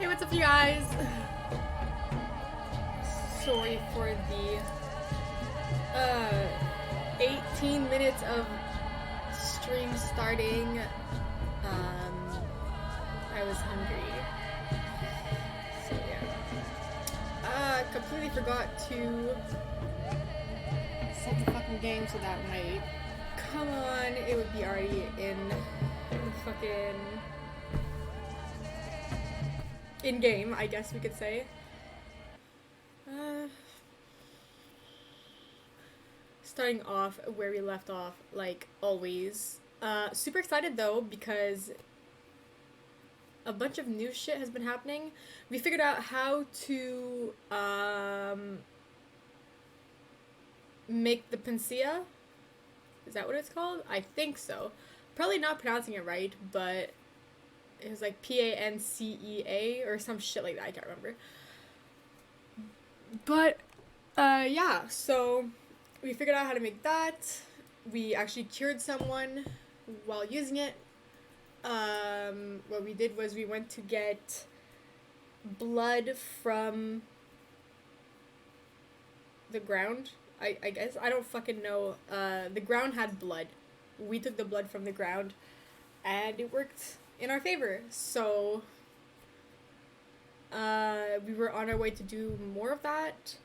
Hey, what's up, you guys? Sorry for the 18 minutes of stream starting. I was hungry. So yeah. Completely forgot to set the fucking game so that when I come on, it would be already in fucking in-game, I guess we could say. Starting off where we left off, like always. Super excited though, because a bunch of new shit has been happening. We figured out how to make the pancea. Is that what it's called? I think so. Probably not pronouncing it right, but it was like Pancea or some shit like that. I can't remember. But yeah, so we figured out how to make that. We actually cured someone while using it. What we did was we went to get blood from the ground. I guess. I don't fucking know. The ground had blood. We took the blood from the ground and it worked in our favor. So we were on our way to do more of that.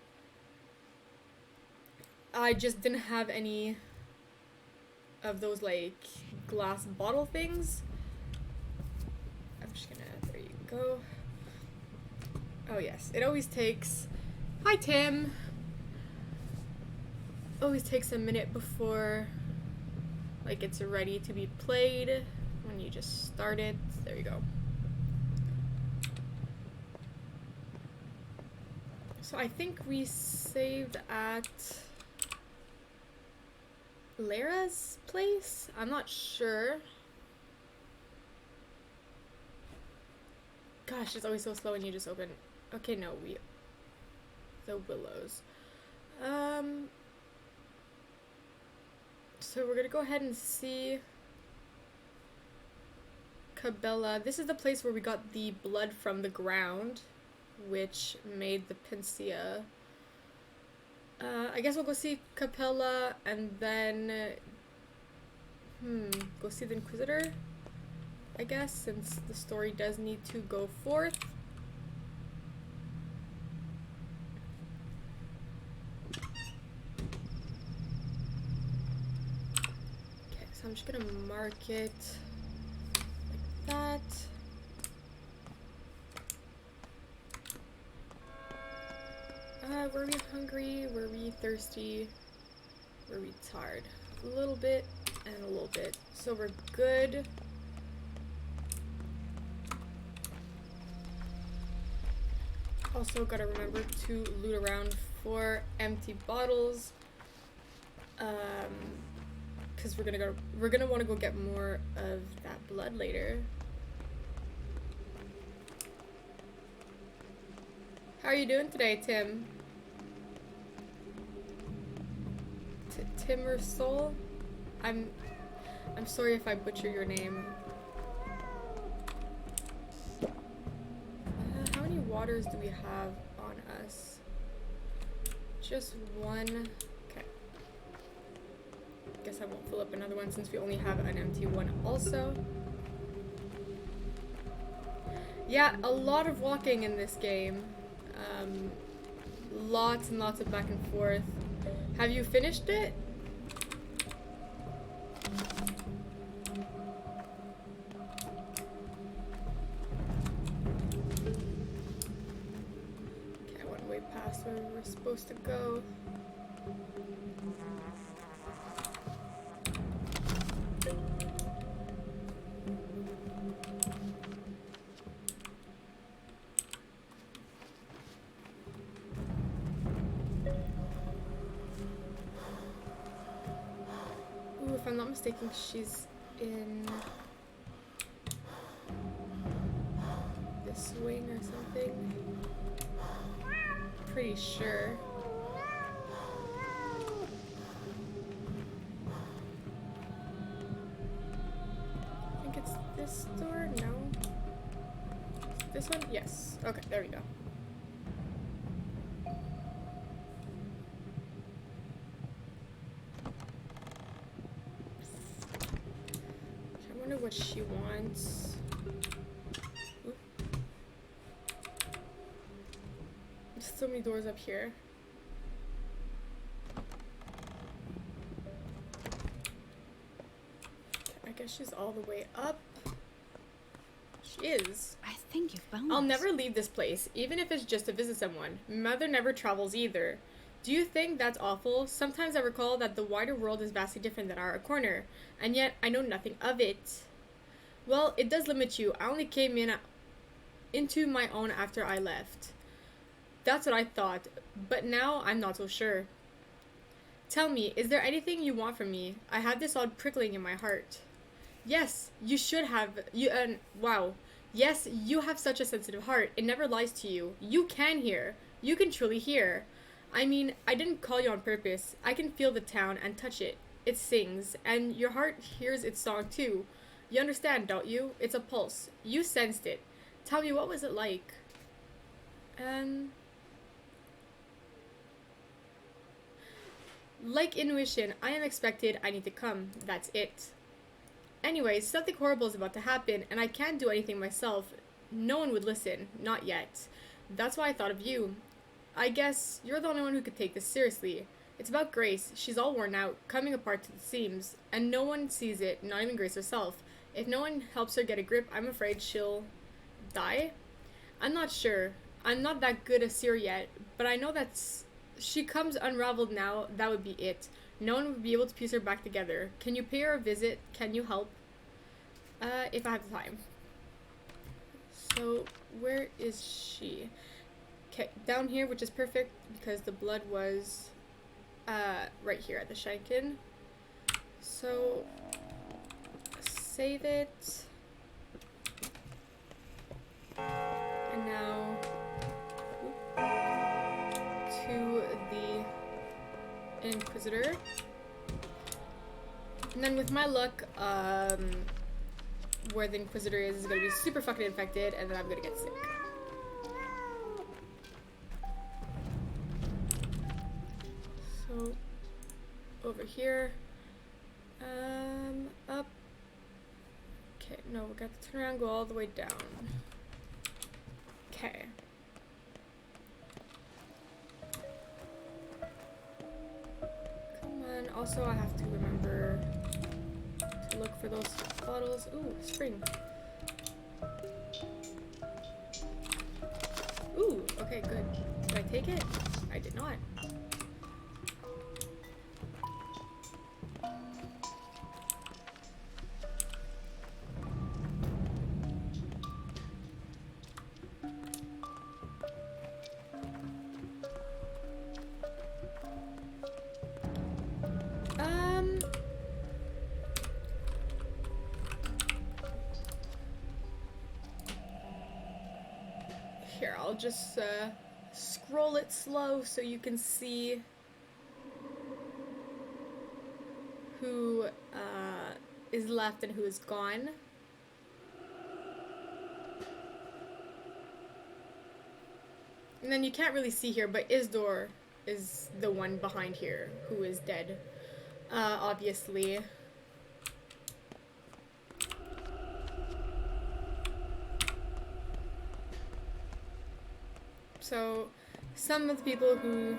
I just didn't have any of those like glass bottle things. I'm just gonna, there you go. Oh yes, it always takes, hi Tim. Always takes a minute before like it's ready to be played when you just start it. There you go. So I think we saved at Lara's place? I'm not sure. Gosh, it's always so slow when you just open. Okay, no, the willows. So we're gonna go ahead and see Cabela. This is the place where we got the blood from the ground, which made the pancea. I guess we'll go see Capella and then go see the Inquisitor, I guess, since the story does need to go forth. Okay, so I'm just gonna mark it like that. Were we hungry? Were we thirsty? Were we tired? A little bit and a little bit. So we're good. Also gotta remember to loot around for empty bottles. Cause we're gonna want to go get more of that blood later. How are you doing today, Tim? Timur Soul? I'm sorry if I butcher your name. How many waters do we have on us? Just one. Okay. Guess I won't fill up another one since we only have an empty one also. Yeah, a lot of walking in this game. Lots and lots of back and forth. Have you finished it? Okay, I went way past where we were supposed to go. If I'm not mistaken, she's in this wing or something. Pretty sure. I think it's this door? No. This one? Yes. Okay, there we go. I wonder what she wants. Oop. There's so many doors up here. I guess she's all the way up. She is. I think you found I'll us. never leave this place, even if it's just to visit someone. Mother never travels either. Do you think that's awful? Sometimes I recall that the wider world is vastly different than our corner, and yet I know nothing of it. Well, it does limit you. I only came into my own after I left. That's what I thought, but now I'm not so sure. Tell me, is there anything you want from me? I have this odd prickling in my heart. Yes, you should have. Wow. Yes, you have such a sensitive heart. It never lies to you. You can hear. You can truly hear. I mean, I didn't call you on purpose. I can feel the town and touch it. It sings, and your heart hears its song too. You understand, don't you? It's a pulse. You sensed it. Tell me, what was it like? Like intuition, I am expected, I need to come. That's it. Anyways, something horrible is about to happen, and I can't do anything myself. No one would listen. Not yet. That's why I thought of you. I guess you're the only one who could take this seriously. It's about Grace. She's all worn out, coming apart to the seams, and no one sees it, not even Grace herself. If no one helps her get a grip, I'm afraid she'll die? I'm not sure. I'm not that good a seer yet, but I know she comes unraveled now, that would be it. No one would be able to piece her back together. Can you pay her a visit? Can you help? If I have the time. So, where is she? Okay, down here, which is perfect because the blood was right here at the Shankin. So, save it. And now to the Inquisitor. And then with my luck, where the Inquisitor is gonna be super fucking infected, and then I'm gonna get sick. So, over here, up. Okay, no, we got to turn around, go all the way down. Okay. Come on, also I have to remember to look for those bottles. Ooh, spring. Ooh, okay, good. Did I take it? I did not. Here, I'll just scroll it slow so you can see who is left and who is gone. And then you can't really see here, but Isdor is the one behind here who is dead, obviously. So, some of the people who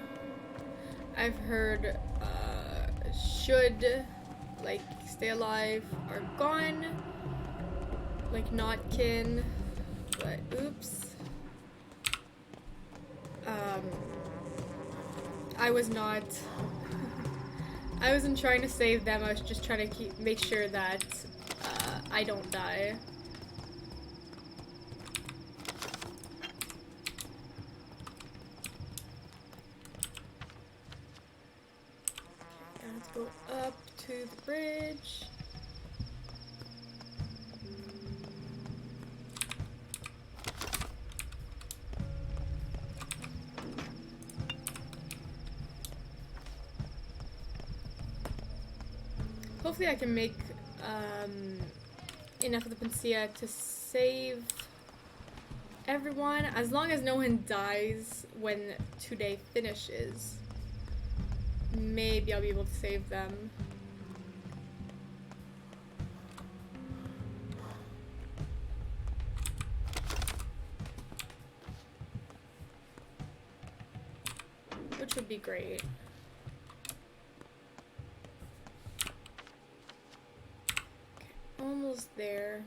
I've heard should, like, stay alive are gone. Like, not kin, but oops. I was not. I wasn't trying to save them, I was just trying to make sure that I don't die. Let's go up to the bridge. Hopefully I can make enough of the Panacea to save everyone. As long as no one dies when today finishes, maybe I'll be able to save them. Which would be great. Okay, almost there.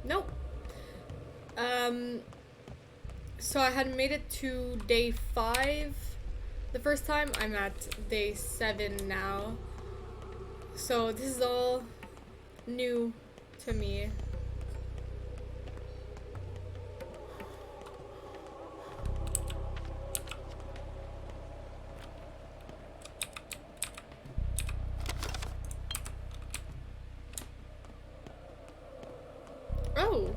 Nope. So I had made it to day 5 the first time. I'm at day 7 now. So this is all new to me. Oh.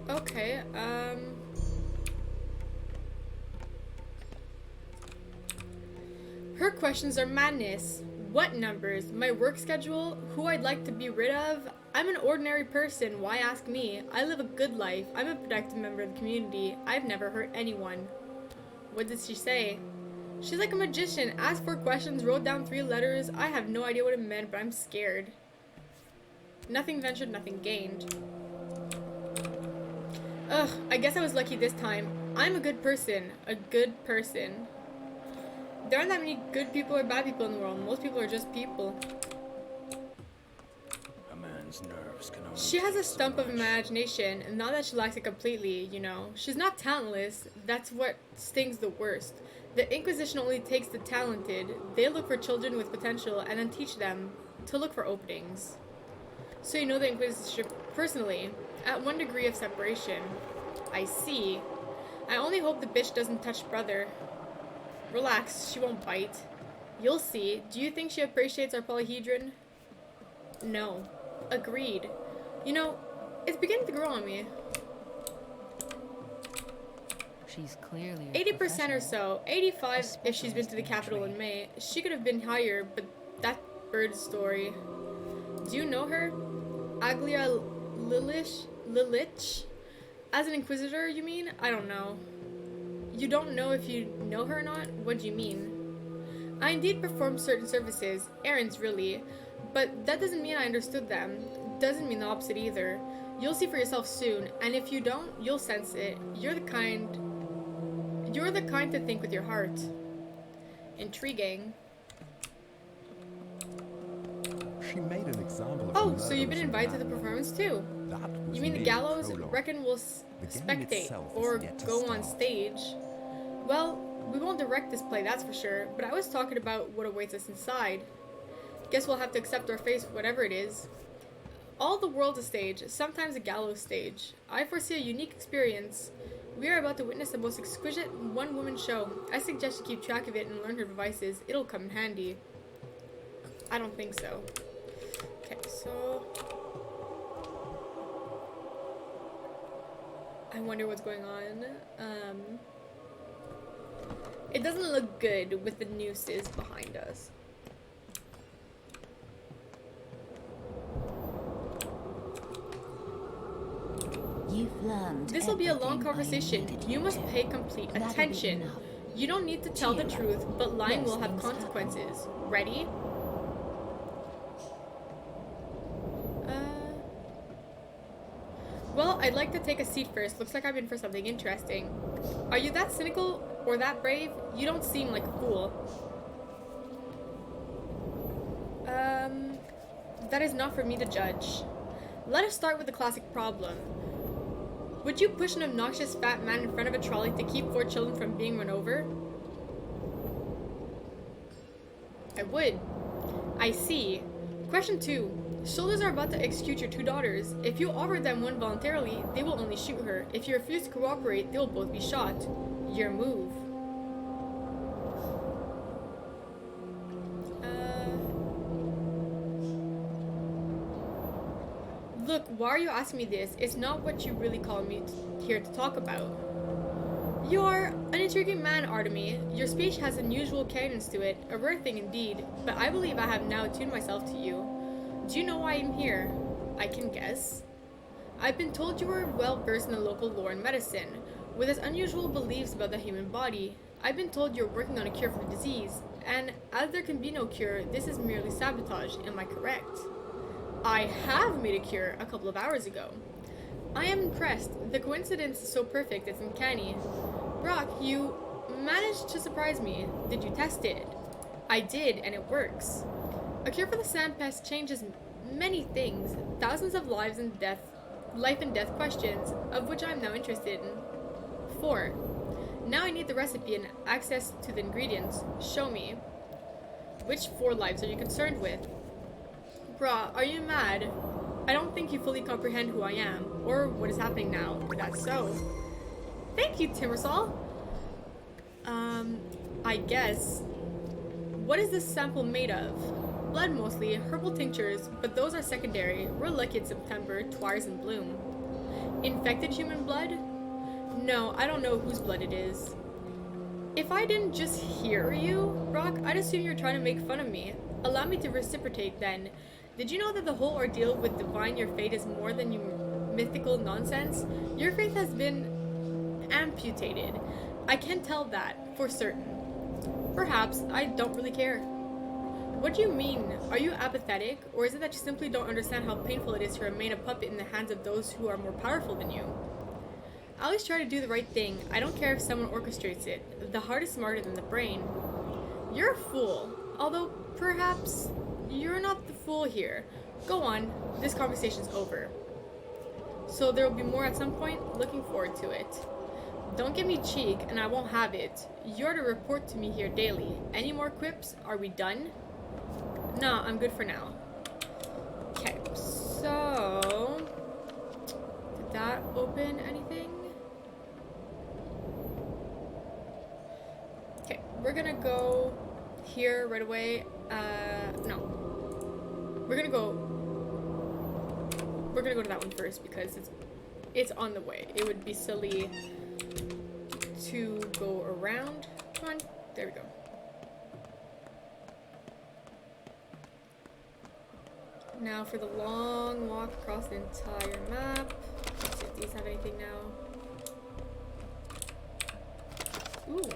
Okay, her questions are madness. What numbers? My work schedule? Who I'd like to be rid of? I'm an ordinary person. Why ask me? I live a good life. I'm a productive member of the community. I've never hurt anyone. What did she say? She's like a magician. Asked 4 questions, wrote down 3 letters. I have no idea what it meant, but I'm scared. Nothing ventured, nothing gained. Ugh, I guess I was lucky this time. I'm a good person. A good person. There aren't that many good people or bad people in the world. Most people are just people. A man's nerves can only She has a take so stump of much. imagination, and not that she lacks it completely, you know. She's not talentless. That's what stings the worst. The Inquisition only takes the talented. They look for children with potential and then teach them to look for openings. So you know the Inquisition personally, at 1 degree of separation. I see. I only hope the bitch doesn't touch brother. Relax, she won't bite. You'll see. Do you think she appreciates our polyhedron? No. Agreed. You know, it's beginning to grow on me. She's clearly 80% or so. 85 if she's been to the capital in May. She could have been higher, but that bird story. Do you know her? Aglia Lilich? As an inquisitor, you mean? I don't know. You don't know if you know her or not? What do you mean? I indeed perform certain services, errands really, but that doesn't mean I understood them. Doesn't mean the opposite either. You'll see for yourself soon, and if you don't, you'll sense it. You're the kind to think with your heart. Intriguing. She made an example of Oh, so you've been invited to the performance too? That was You mean the mere gallows? prologue. Reckon we'll The game spectate itself or is yet to go on start. stage? Well, we won't direct this play, that's for sure, but I was talking about what awaits us inside. Guess we'll have to accept our fate, whatever it is. All the world's a stage, sometimes a gallows stage. I foresee a unique experience. We are about to witness the most exquisite one-woman show. I suggest you keep track of it and learn her devices. It'll come in handy. I don't think so. Okay, so... I wonder what's going on. It doesn't look good with the nooses behind us. You've learned. This will be a long everything I conversation. needed You must to. pay complete That'll be attention. enough. You don't need to tell the Cheer up. truth, but lying Worse will have things consequences. Ready? Well, I'd like to take a seat first. Looks like I'm in for something interesting. Are you that cynical or that brave? You don't seem like a fool. That is not for me to judge. Let us start with the classic problem. Would you push an obnoxious fat man in front of a trolley to keep 4 children from being run over? I would. I see. Question 2. Soldiers are about to execute your 2 daughters. If you offer them one voluntarily, they will only shoot her. If you refuse to cooperate, they will both be shot. Your move. Look, why are you asking me this? It's not what you really called me here to talk about. You are an intriguing man, Artemy. Your speech has unusual cadence to it, a rare thing indeed, but I believe I have now attuned myself to you. Do you know why I'm here? I can guess. I've been told you are well versed in the local lore and medicine, with its unusual beliefs about the human body. I've been told you're working on a cure for the disease, and as there can be no cure, this is merely sabotage, am I correct? I have made a cure a couple of hours ago. I am impressed. The coincidence is so perfect, it's uncanny. Brock, you managed to surprise me. Did you test it? I did, and it works. A cure for the sand pest changes many things, thousands of life and death questions, of which I am now interested in. 4. Now I need the recipe and access to the ingredients. Show me. Which 4 lives are you concerned with? Brah, are you mad? I don't think you fully comprehend who I am, or what is happening now, if that's so. Thank you, Timmersall. I guess. What is this sample made of? Blood mostly, herbal tinctures, but those are secondary. We're lucky it's September, Twire's in bloom. Infected human blood? No, I don't know whose blood it is. If I didn't just hear you, Brock, I'd assume you're trying to make fun of me. Allow me to reciprocate then. Did you know that the whole ordeal with divine your fate is more than mythical nonsense? Your faith has been amputated. I can tell that, for certain. Perhaps, I don't really care. What do you mean? Are you apathetic? Or is it that you simply don't understand how painful it is to remain a puppet in the hands of those who are more powerful than you? I always try to do the right thing. I don't care if someone orchestrates it. The heart is smarter than the brain. You're a fool. Although, perhaps, you're not the fool here. Go on. This conversation's over. So there will be more at some point? Looking forward to it. Don't give me cheek, and I won't have it. You're to report to me here daily. Any more quips? Are we done? Nah, I'm good for now. Okay, so... Did that open anything? Okay, we're gonna go here right away. No. We're gonna go to that one first because it's on the way. It would be silly to go around. Come on, there we go. Now for the long walk across the entire map. Let's see if these have anything now. Ooh.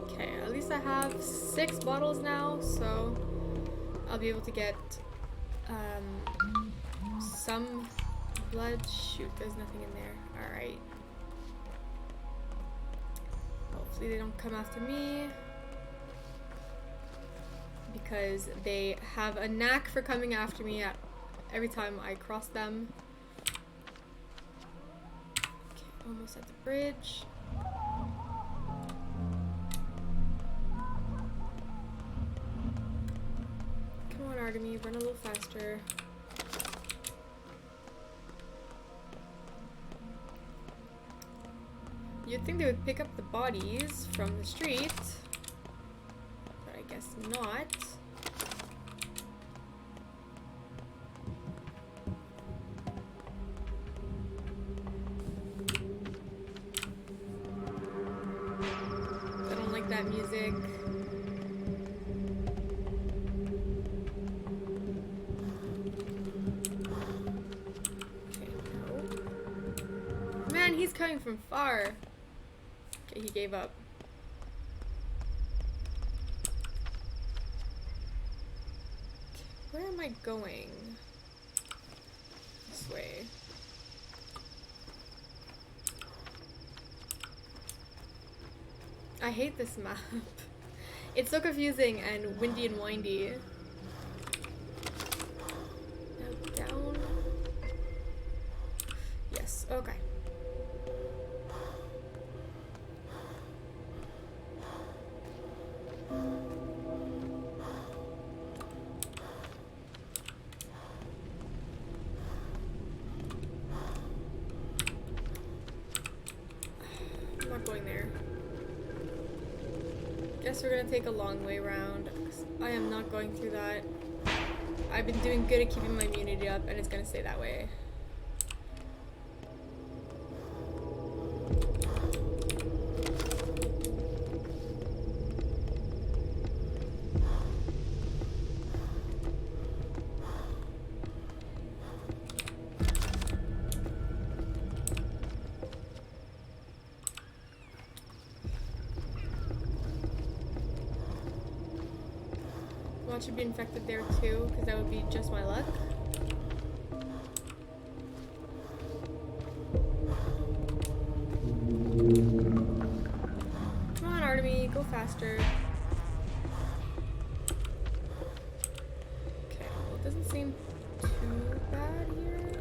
Okay, at least I have 6 bottles now, so I'll be able to get some blood. Shoot, there's nothing in there. Alright. Hopefully they don't come after me, because they have a knack for coming after me every time I cross them. Okay, almost at the bridge. Come on, Artemy, run a little faster. You'd think they would pick up the bodies from the street, but I guess not. I don't like that music. Okay, no. Man, he's coming from far. Okay, he gave up. Where am I going? This way. I hate this map. It's so confusing and windy and windy. Now down. Yes, okay. guess we're gonna take a long way around. I am not going through that. I've been doing good at keeping my immunity up, and it's gonna stay that way. Watch you be infected there too, because that would be just my luck. Come on, Artemy, go faster. Okay, well, it doesn't seem too bad here.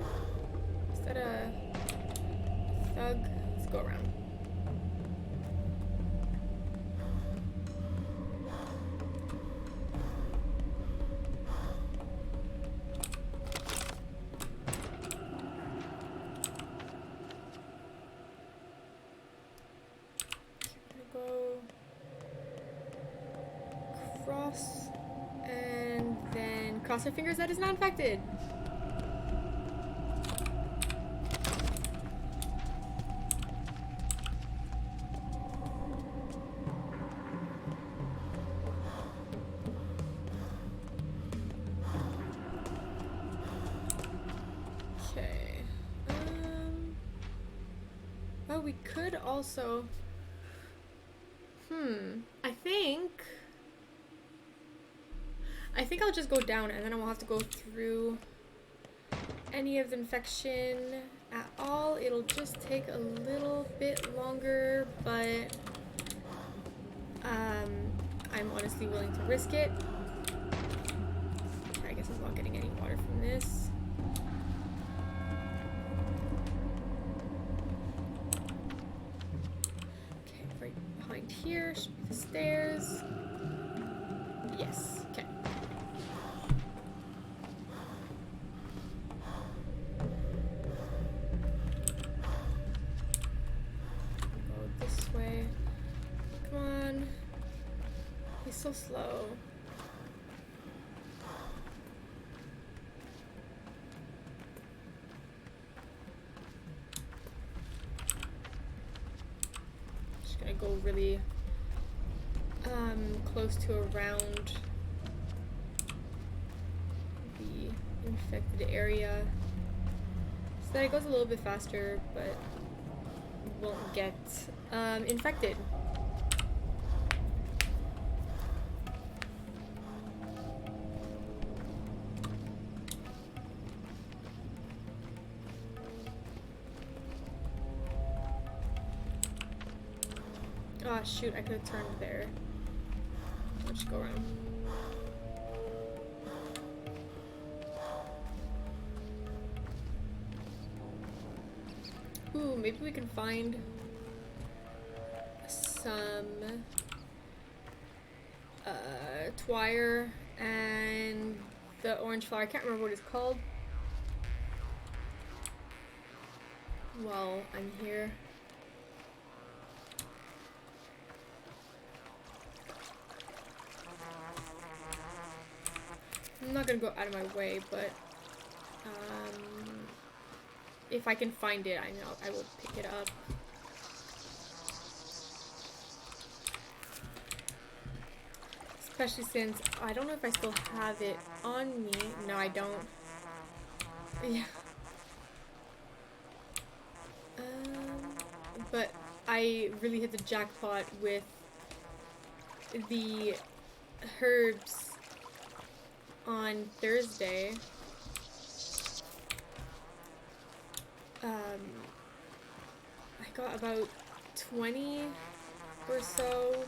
Is that a thug? Let's go around. Cross, and then cross our fingers that is not infected. Okay. Oh, we could also. I think I'll just go down and then I won't have to go through any of the infection at all. It'll just take a little bit longer, but I'm honestly willing to risk it. Okay, I guess I'm not getting any water from this. Okay, right behind here should be the stairs. Yes, okay. So slow. Just gonna go really close to around the infected area so that it goes a little bit faster but won't get infected. Oh shoot, I could have turned there. Let's just go around. Ooh, maybe we can find some twire and the orange flower. I can't remember what it's called. While I'm here. I'm not gonna go out of my way, but if I can find it, I will pick it up. Especially since I don't know if I still have it on me. No, I don't. Yeah. But I really hit the jackpot with the herbs on Thursday. I got about 20 or so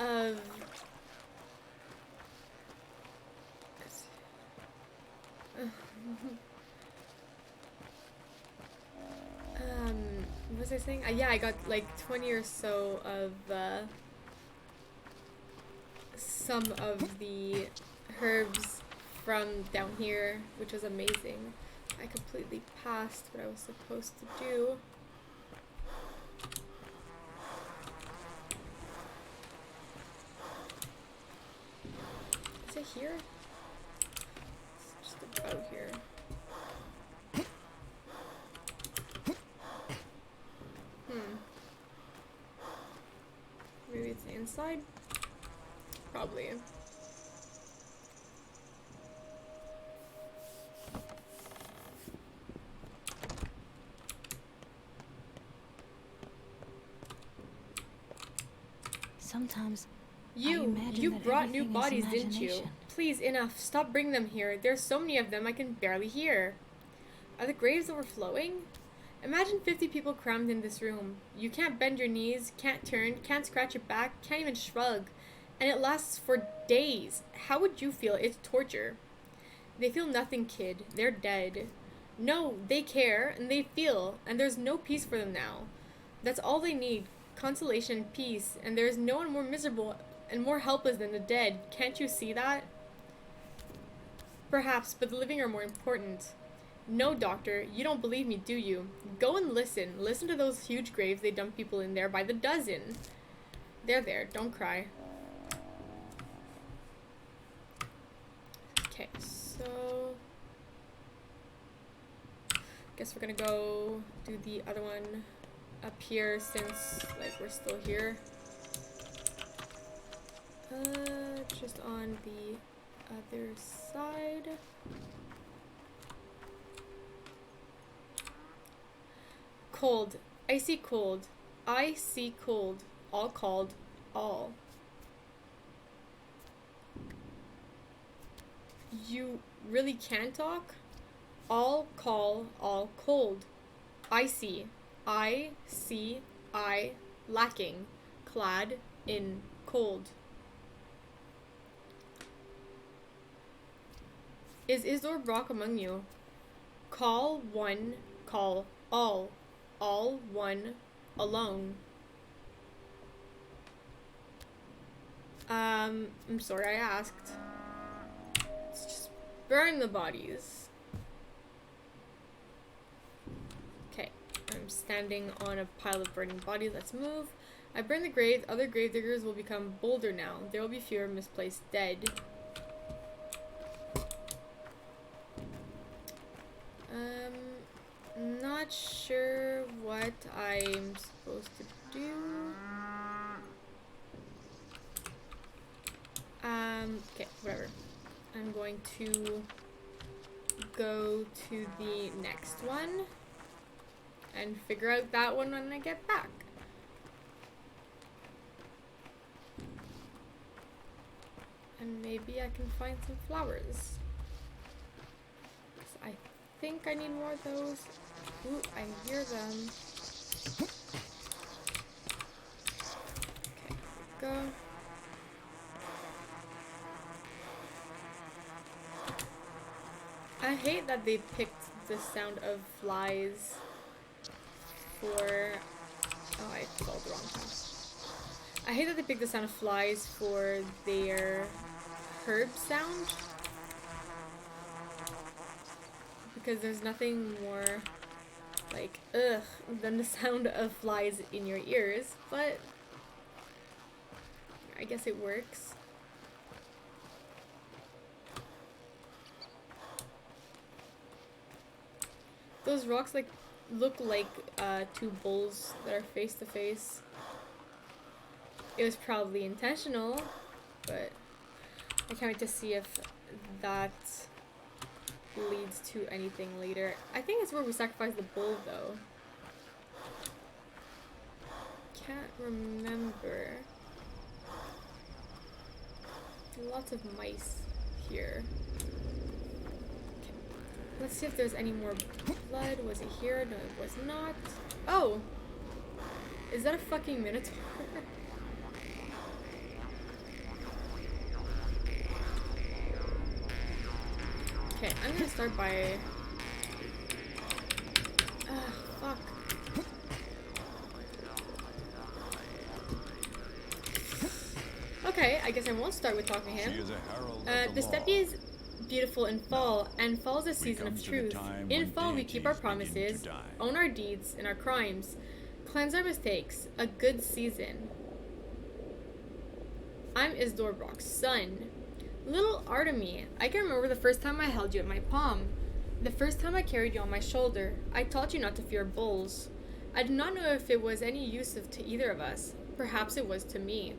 of what was I saying? Yeah, I got like 20 or so of some of the herbs from down here, which was amazing. I completely passed what I was supposed to do. it here? It's just about here. Maybe it's inside? Probably. Sometimes You imagine that brought new everything is bodies, didn't you? imagination. Please, enough. Stop bringing them here. There's so many of them I can barely hear. Are the graves overflowing? Imagine 50 people crammed in this room. You can't bend your knees, can't turn, can't scratch your back, can't even shrug. And it lasts for days. How would you feel? It's torture. They feel nothing, kid. They're dead. No, they care, and they feel, and there's no peace for them now. That's all they need. Consolation and peace, and there is no one more miserable and more helpless than the dead. Can't you see that? Perhaps, but the living are more important. No, doctor, you don't believe me, do you? Go and listen. Listen to those huge graves they dump people in there by the dozen. They're there. Don't cry. Okay, so... guess we're gonna go do the other one up here since, like, we're still here. Just on the other side. Cold. Icy cold. I see cold. All called. All. You really can talk? All call, all cold. I see. I see. I lacking. Clad in cold. Is Isidore Brock among you? Call one, call all. All one, alone. I'm sorry I asked. Let's just burn the bodies. Okay, I'm standing on a pile of burning bodies. Let's move. I burn the graves. Other gravediggers will become bolder now. There will be fewer misplaced dead. Not sure what I'm supposed to do. Okay, whatever. I'm going to go to the next one and figure out that one when I get back. And maybe I can find some flowers. I think I need more of those. Ooh, I hear them. Okay, go. I hate that they picked the sound of flies for... oh, I spelled the wrong time. I hate that they picked the sound of flies for their herb sound. Because there's nothing more, like, ugh, than the sound of flies in your ears, but I guess it works. Those rocks, like, look like two bulls that are face to face. It was probably intentional, but I can't wait to see if that leads to anything later. I think it's where we sacrifice the bull, though. Can't remember. Lots of mice here. Okay. Let's see if there's any more blood. Was it here? No, it was not. Oh! Is that a fucking minotaur? Okay, I'm gonna start by... fuck. Okay, I guess I won't start with talking to him. The steppe is beautiful in fall, and fall is a season of truth. In fall, we keep our promises, own our deeds and our crimes, cleanse our mistakes. A good season. I'm Isidore Brock's son. Little Artemy, I can remember the first time I held you in my palm. The first time I carried you on my shoulder. I taught you not to fear bulls. I do not know if it was any use to either of us. Perhaps it was to me.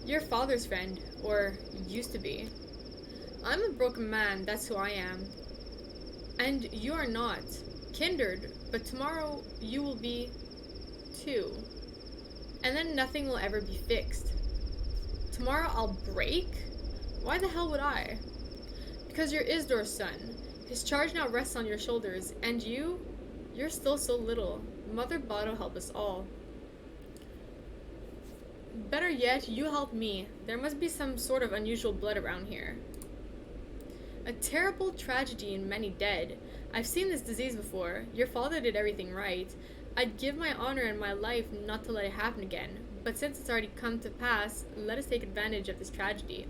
Your father's friend, or used to be. I'm a broken man, that's who I am. And you are not. Kindred, but tomorrow you will be too. And then nothing will ever be fixed. Tomorrow I'll break? Why the hell would I? Because you're Isdor's son. His charge now rests on your shoulders, and you're still so little. Mother Botto help us all. Better yet, you help me. There must be some sort of unusual blood around here. A terrible tragedy and many dead. I've seen this disease before. Your father did everything right. I'd give my honor and my life not to let it happen again. But since it's already come to pass, let us take advantage of this tragedy.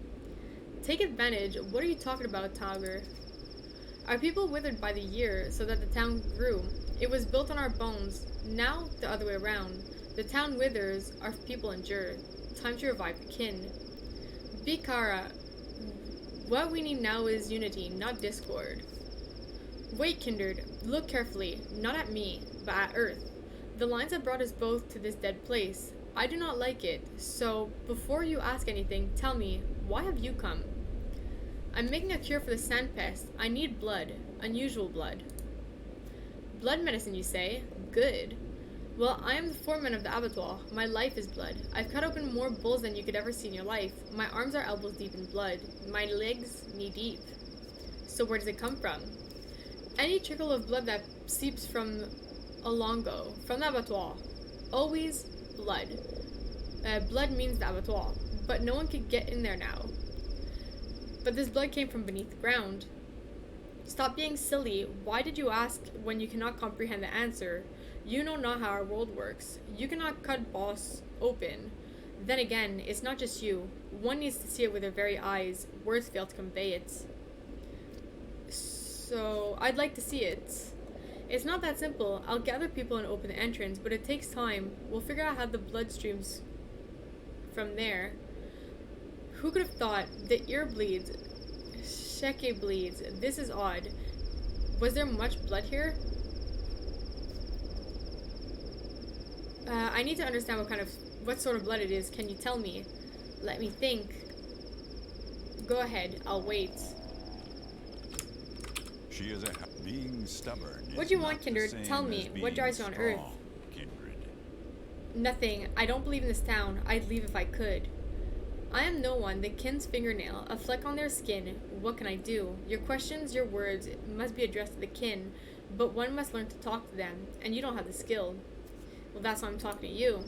Take advantage? What are you talking about, Tauger? Our people withered by the year, so that the town grew. It was built on our bones. Now, the other way around. The town withers, our people endure. Time to revive the kin. Bikara, what we need now is unity, not discord. Wait, Kindred, look carefully, not at me, but at Earth. The lines have brought us both to this dead place. I do not like it, so before you ask anything, tell me, why have you come? I'm making a cure for the sand pest. I need blood, unusual blood. Blood medicine, you say? Good. Well, I am the foreman of the abattoir. My life is blood. I've cut open more bulls than you could ever see in your life. My arms are elbows deep in blood. My legs knee deep. So where does it come from? Any trickle of blood that seeps from Alongo, from the abattoir. Always blood. Blood means the abattoir, but no one could get in there now. But this blood came from beneath the ground. Stop being silly. Why did you ask when you cannot comprehend the answer? You know not how our world works. You cannot cut boss open. Then again, it's not just you. One needs to see it with their very eyes. Words fail to convey it. So, I'd like to see it. It's not that simple. I'll gather people and open the entrance, but it takes time. We'll figure out how the blood streams from there. Who could have thought? The ear bleeds. Sheke bleeds. This is odd. Was there much blood here? I need to understand what sort of blood it is. Can you tell me? Let me think. Go ahead. I'll wait. She is being stubborn. What do you want, Kindred? Tell me. What drives you on Earth? Kindred. Nothing. I don't believe in this town. I'd leave if I could. I am no one. The kin's fingernail. A fleck on their skin. What can I do? Your questions, your words, must be addressed to the kin. But one must learn to talk to them. And you don't have the skill. Well, that's why I'm talking to you.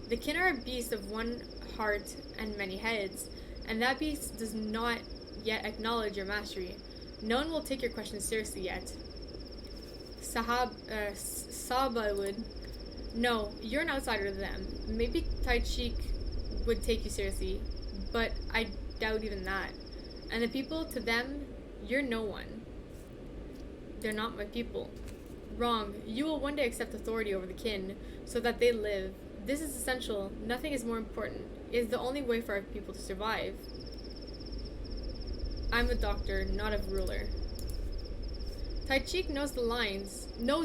The kin are a beast of one heart and many heads. And that beast does not yet acknowledge your mastery. No one will take your questions seriously yet. Saba would. No, you're an outsider to them. Maybe Taichik would take you seriously, but I doubt even that. And the people, to them, you're no one. They're not my people. Wrong. You will one day accept authority over the kin, so that they live. This is essential. Nothing is more important. It is the only way for our people to survive. I'm a doctor, not a ruler. Taichik knows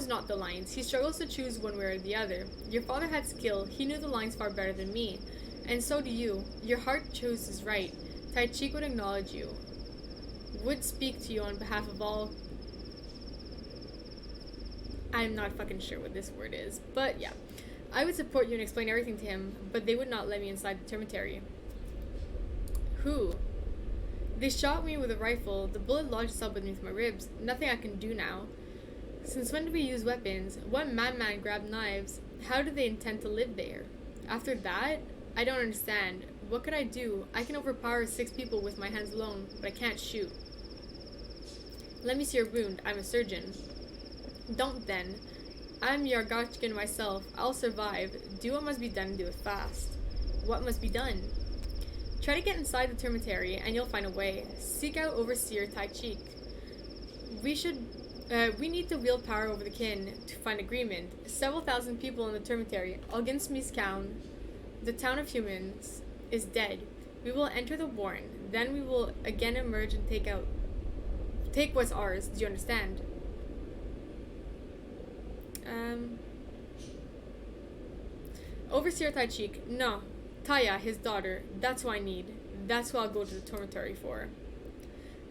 not the lines. He struggles to choose one way or the other. Your father had skill. He knew the lines far better than me. And so do you. Your heart chooses right. Taichik would acknowledge you. Would speak to you on behalf of all. I'm not fucking sure what this word is. But yeah. I would support you and explain everything to him, but they would not let me inside the termitary. Who? They shot me with a rifle. The bullet lodged itself beneath my ribs. Nothing I can do now. Since when did we use weapons? What madman grabbed knives? How do they intend to live there? After that? I don't understand. What could I do? I can overpower 6 people with my hands alone, but I can't shoot. Let me see your wound. I'm a surgeon. Don't then. I'm Yargachkin myself. I'll survive. Do what must be done and do it fast. What must be done? Try to get inside the termitary and you'll find a way. Seek out Overseer Taichik. We need to wield power over the kin to find agreement. Several thousand people in the termitary. Against Miskown, the town of humans, is dead. We will enter the warren. Then we will again emerge and take what's ours. Do you understand? Overseer Tai Cheek. No. Taya, his daughter. That's who I need. That's who I'll go to the dormitory for.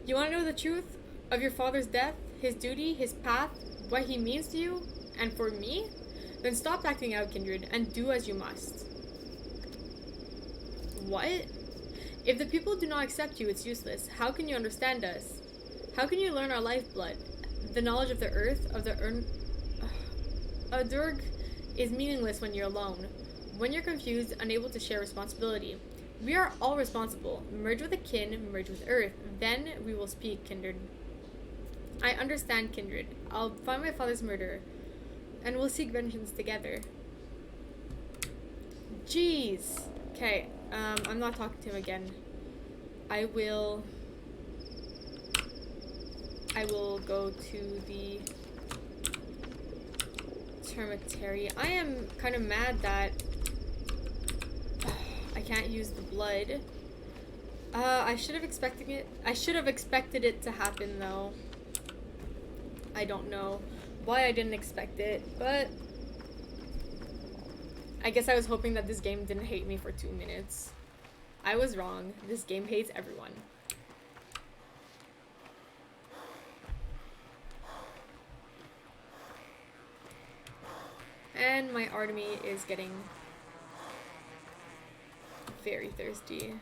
You want to know the truth of your father's death? His duty? His path? What he means to you? And for me? Then stop acting out, Kindred, and do as you must. What? If the people do not accept you, it's useless. How can you understand us? How can you learn our lifeblood? The knowledge of the earth, of the a Durg is meaningless when you're alone. When you're confused, unable to share responsibility. We are all responsible. Merge with a kin, merge with earth. Then we will speak, Kindred. I understand, Kindred. I'll find my father's murderer, and we'll seek vengeance together. Jeez. Okay, I'm not talking to him again. I will go to the dormitory. I am kind of mad that I can't use the blood. I should have expected it to happen though. I don't know why I didn't expect it, but I guess I was hoping that this game didn't hate me for 2 minutes. I was wrong. This game hates everyone. And my Artemy is getting very thirsty.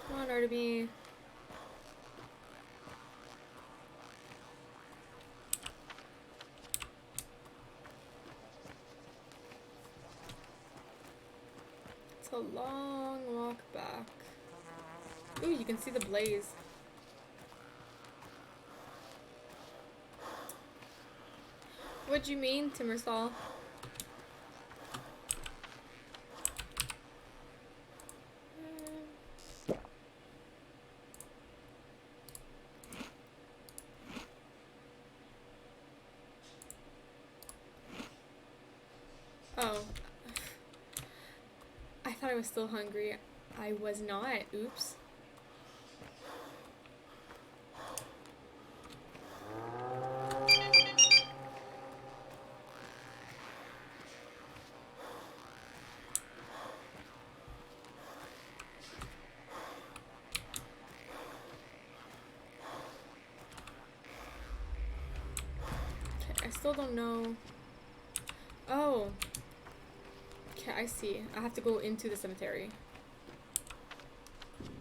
Come on, Artemy. It's a long walk back. Ooh, you can see the blaze. What'd you mean, Timmersall? Oh. I thought I was still hungry. I was not. Oops. Okay, I still don't know. Oh. Okay, I see. I have to go into the cemetery.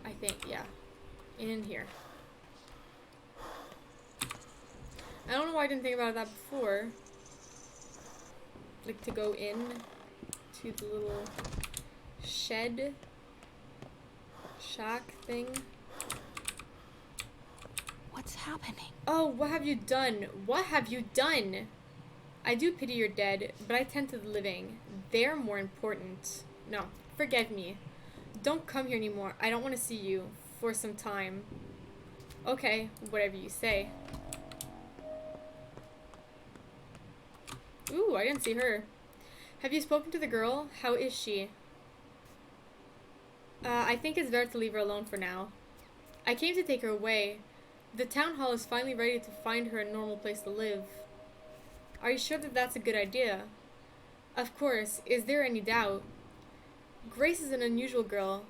I think, yeah. In here. I don't know why I didn't think about that before. Like, to go in to the little shed. Shack thing. What's happening? Oh, what have you done? What have you done? I do pity your dead, but I tend to the living. They're more important. No, forgive me. Don't come here anymore. I don't want to see you for some time. Okay, whatever you say. Ooh, I didn't see her. Have you spoken to the girl? How is she? I think it's better to leave her alone for now. I came to take her away. The town hall is finally ready to find her a normal place to live. Are you sure that that's a good idea? Of course. Is there any doubt? Grace is an unusual girl.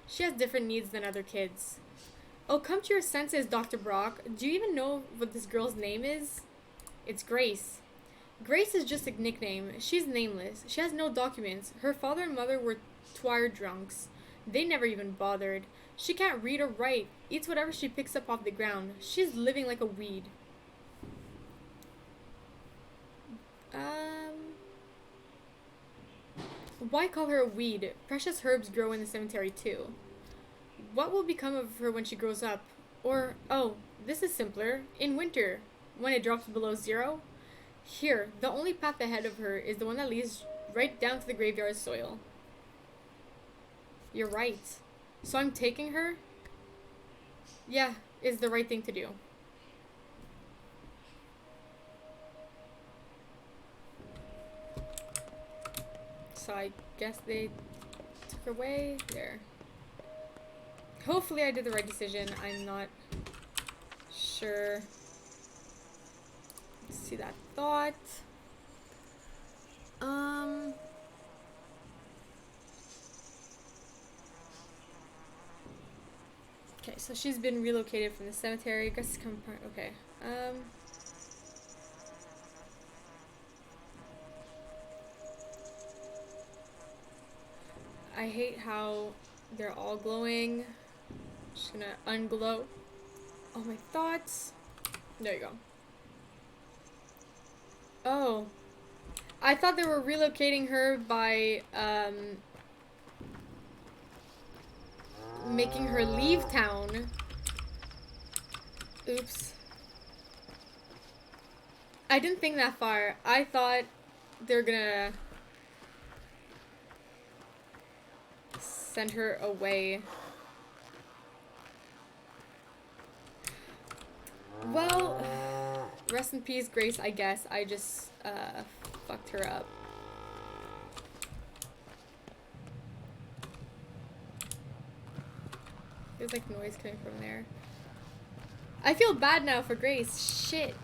She has different needs than other kids. Oh, come to your senses, Dr. Brock. Do you even know what this girl's name is? It's Grace. Grace is just a nickname. She's nameless. She has no documents. Her father and mother were twire drunks. They never even bothered. She can't read or write. Eats whatever she picks up off the ground. She's living like a weed. Why call her a weed? Precious herbs grow in the cemetery too. What will become of her when she grows up? Or, oh, this is simpler. In winter, when it drops below 0. Here, the only path ahead of her is the one that leads right down to the graveyard soil. You're right. So I'm taking her? Yeah, is the right thing to do. So I guess they took her away. There. Hopefully I did the right decision. I'm not sure. Let's see that thought. Okay, so she's been relocated from the cemetery. I guess come part. Okay. I hate how they're all glowing. Just gonna unglow all my thoughts. There you go. Oh. I thought they were relocating her by, making her leave town. Oops. I didn't think that far. I thought they're gonna send her away. Well, rest in peace, Grace, I guess. I just, fucked her up. There's like noise coming from there. I feel bad now for Grace. Shit.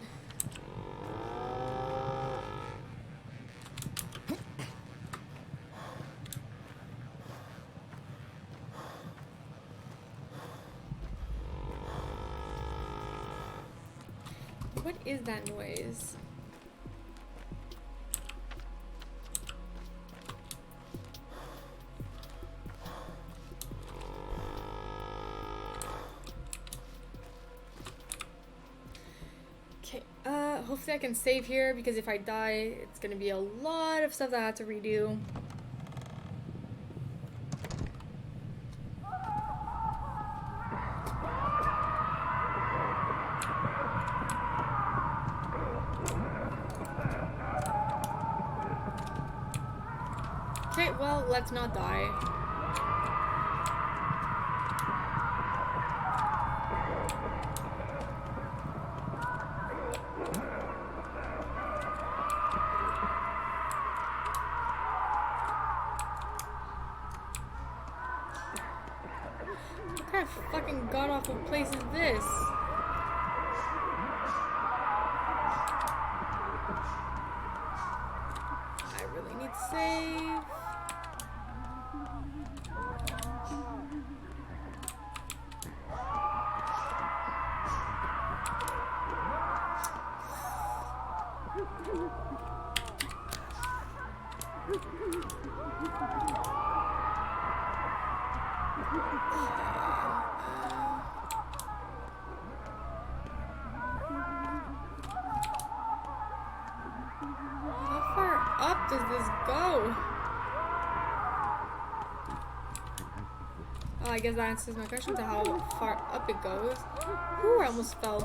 What is that noise? Okay, hopefully I can save here because if I die, it's gonna be a lot of stuff that I have to redo. Okay, well, let's not die. What kind of fucking god-awful place is this? I really need to save. How far up does this go? Oh, I guess that answers my question to how far up it goes. Ooh, I almost fell.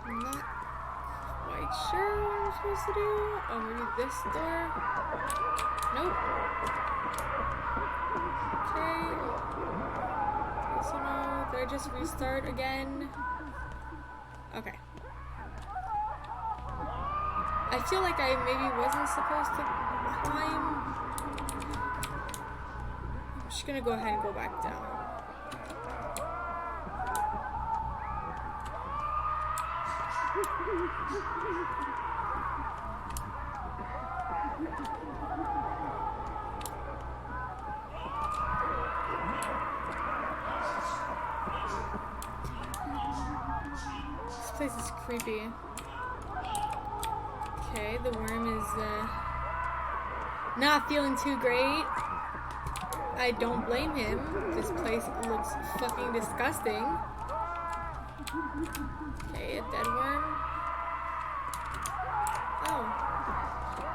I'm not quite sure what I'm supposed to do. Oh, maybe this door? Nope. Okay. Also no. Did I just restart again? Okay. I feel like I maybe wasn't supposed to climb. I'm just gonna go ahead and go back down. This place is creepy. Okay, the worm is not feeling too great. I don't blame him. This place looks fucking disgusting. Okay, a dead worm. Oh.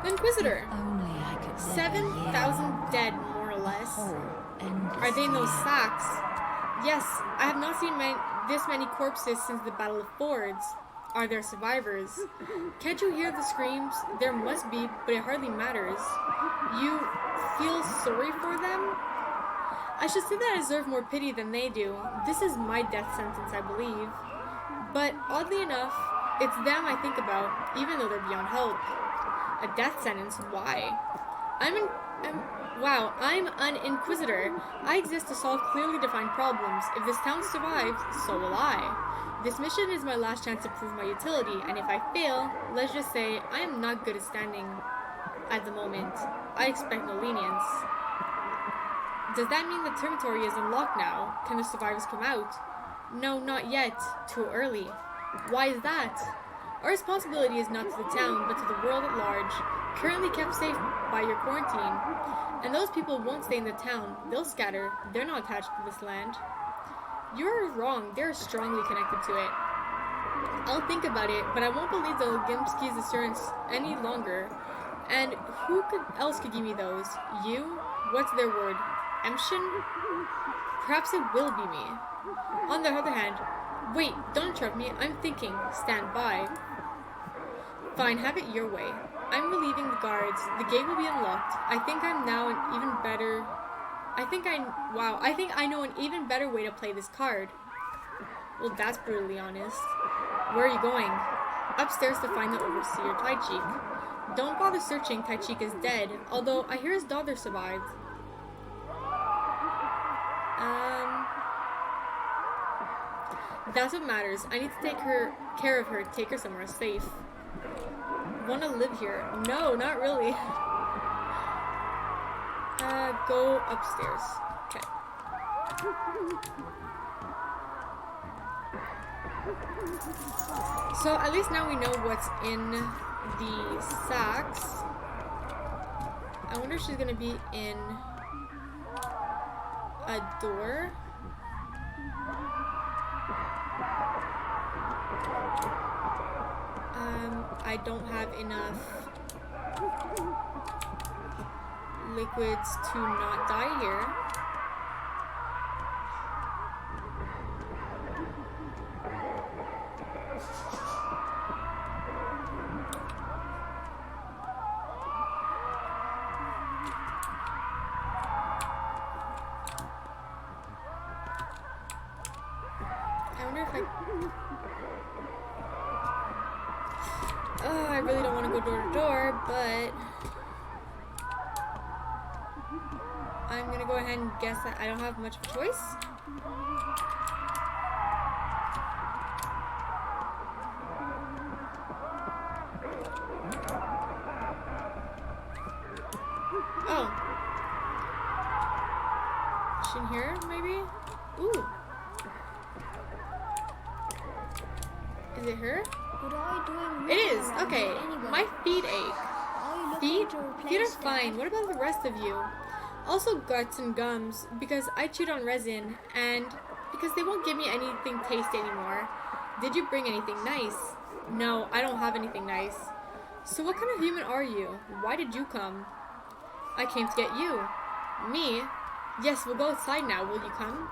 The Inquisitor. Only I could live 7,000 dead, more or less. whole and Are they in those sacks? Yes, I have not seen this many corpses since the Battle of Fords. Are there survivors? Can't you hear the screams? There must be, but it hardly matters. You feel sorry for them? I should say that I deserve more pity than they do. This is my death sentence, I believe. But oddly enough, it's them I think about, even though they're beyond help. A death sentence? Why? Wow, I'm an inquisitor. I exist to solve clearly defined problems. If this town survives, so will I. This mission is my last chance to prove my utility, and if I fail, let's just say I am not good at standing at the moment. I expect no lenience. Does that mean the territory is unlocked now? Can the survivors come out? No, not yet. Too early. Why is that? Our responsibility is not to the town, but to the world at large, currently kept safe by your quarantine. And those people won't stay in the town. They'll scatter. They're not attached to this land. You're wrong. They're strongly connected to it. I'll think about it, but I won't believe the Legimski's assurance any longer. And who else could give me those? You? What's their word? Emshin? Perhaps it will be me. On the other hand, wait, don't interrupt me. I'm thinking. Stand by. Fine, have it your way. I'm relieving the guards. The gate will be unlocked. I think I know an even better way to play this card. Well, that's brutally honest. Where are you going? Upstairs to find the overseer, Taichik. Don't bother searching, Taichik is dead, although I hear his daughter survived. That's what matters. I need to take care of her, take her somewhere safe. Wanna live here? No, not really. Go upstairs. Okay. So at least now we know what's in the sacks. I wonder if she's gonna be in a door. I don't have enough liquids to not die here. I wonder if I really don't want to go door to door, but I'm gonna go ahead and guess that I don't have much of a choice. Oh. Is she in here, maybe? Ooh. Is it her? What are you doing? It is. around Okay. here anyway? My feet ache. Are you Feet? looking to replace Feet are that? fine. What about the rest of you? Also guts and gums, because I chewed on resin, and because they won't give me anything tasty anymore. Did you bring anything nice? No, I don't have anything nice. So what kind of human are you? Why did you come? I came to get you. Me? Yes, we'll go outside now. Will you come?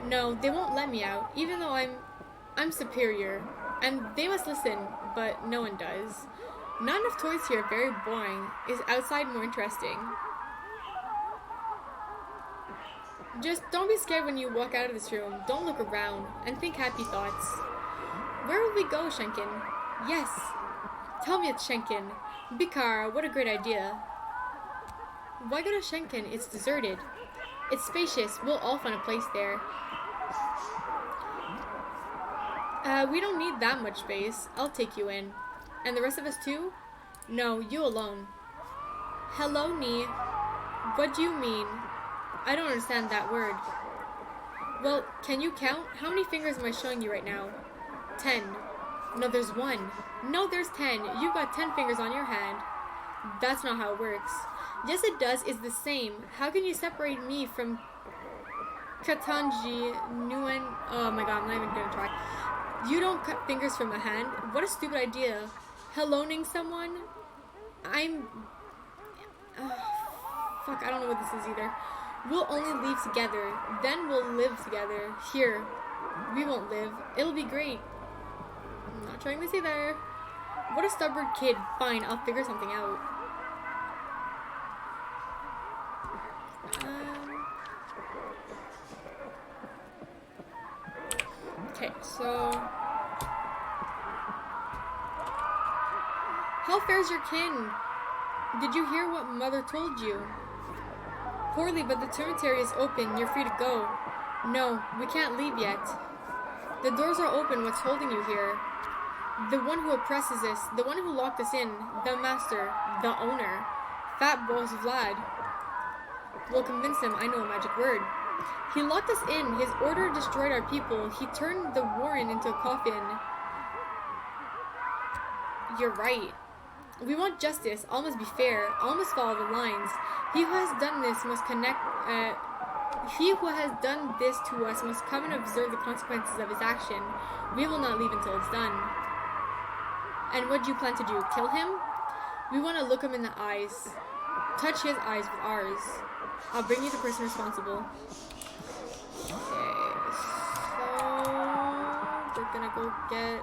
No, they won't let me out, even though I'm superior. And they must listen, but no one does. Not enough toys here, very boring. Is outside more interesting? Just don't be scared when you walk out of this room. Don't look around, and think happy thoughts. Where will we go, Shenkin? Yes. Tell me it's Shenkin. Bikar, what a great idea. Why go to Shenkin? It's deserted. It's spacious. We'll all find a place there. We don't need that much space. I'll take you in. And the rest of us too? No, you alone. Hello, Ni. What do you mean? I don't understand that word. Well, can you count? How many fingers am I showing you right now? 10. No, there's 1. No, there's 10. You've got 10 fingers on your hand. That's not how it works. Yes, it does. It's the same. How can you separate me from Katanji Nuen? Oh my god, I'm not even gonna try. You don't cut fingers from a hand? What a stupid idea. Helloing someone? Fuck, I don't know what this is either. We'll only leave together. Then we'll live together. Here. We won't live. It'll be great. I'm not trying to say there. What a stubborn kid. Fine, I'll figure something out. Okay, so... How fares your kin? Did you hear what Mother told you? Poorly, but the cemetery is open. You're free to go. No, we can't leave yet. The doors are open. What's holding you here? The one who oppresses us, the one who locked us in, the master, the owner, Fat Balls Vlad. We'll convince him. I know a magic word. He locked us in. His order destroyed our people. He turned the warren into a coffin. You're right. We want justice. All must be fair. All must follow the lines. He who has done this must he who has done this to us must come and observe the consequences of his action. We will not leave until it's done. And what do you plan to do? Kill him? We want to look him in the eyes. Touch his eyes with ours. I'll bring you the person responsible. Okay, so we're gonna go get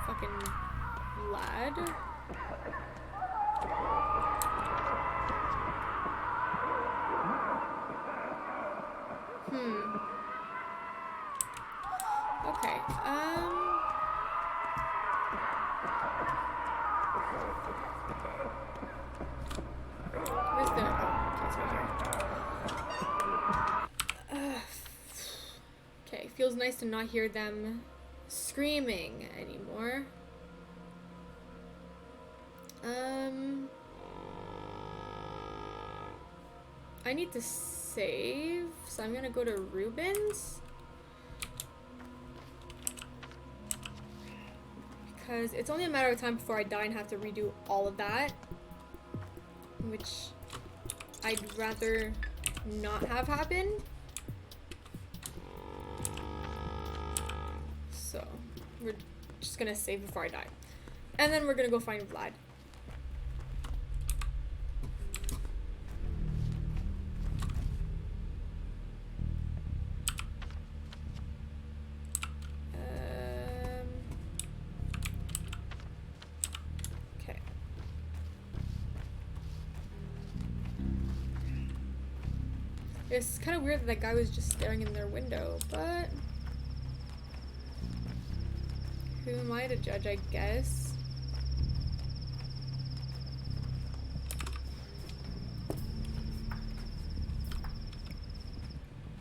fucking Vlad. Okay, where's the, oh, okay, it's right here. Okay, feels nice to not hear them screaming anymore. I need to save, so I'm gonna go to Ruben's. Because it's only a matter of time before I die and have to redo all of that. Which I'd rather not have happen. So, we're just gonna save before I die. And then we're gonna go find Vlad. Okay. It's kind of weird that that guy was just staring in their window, but who am I to judge, I guess?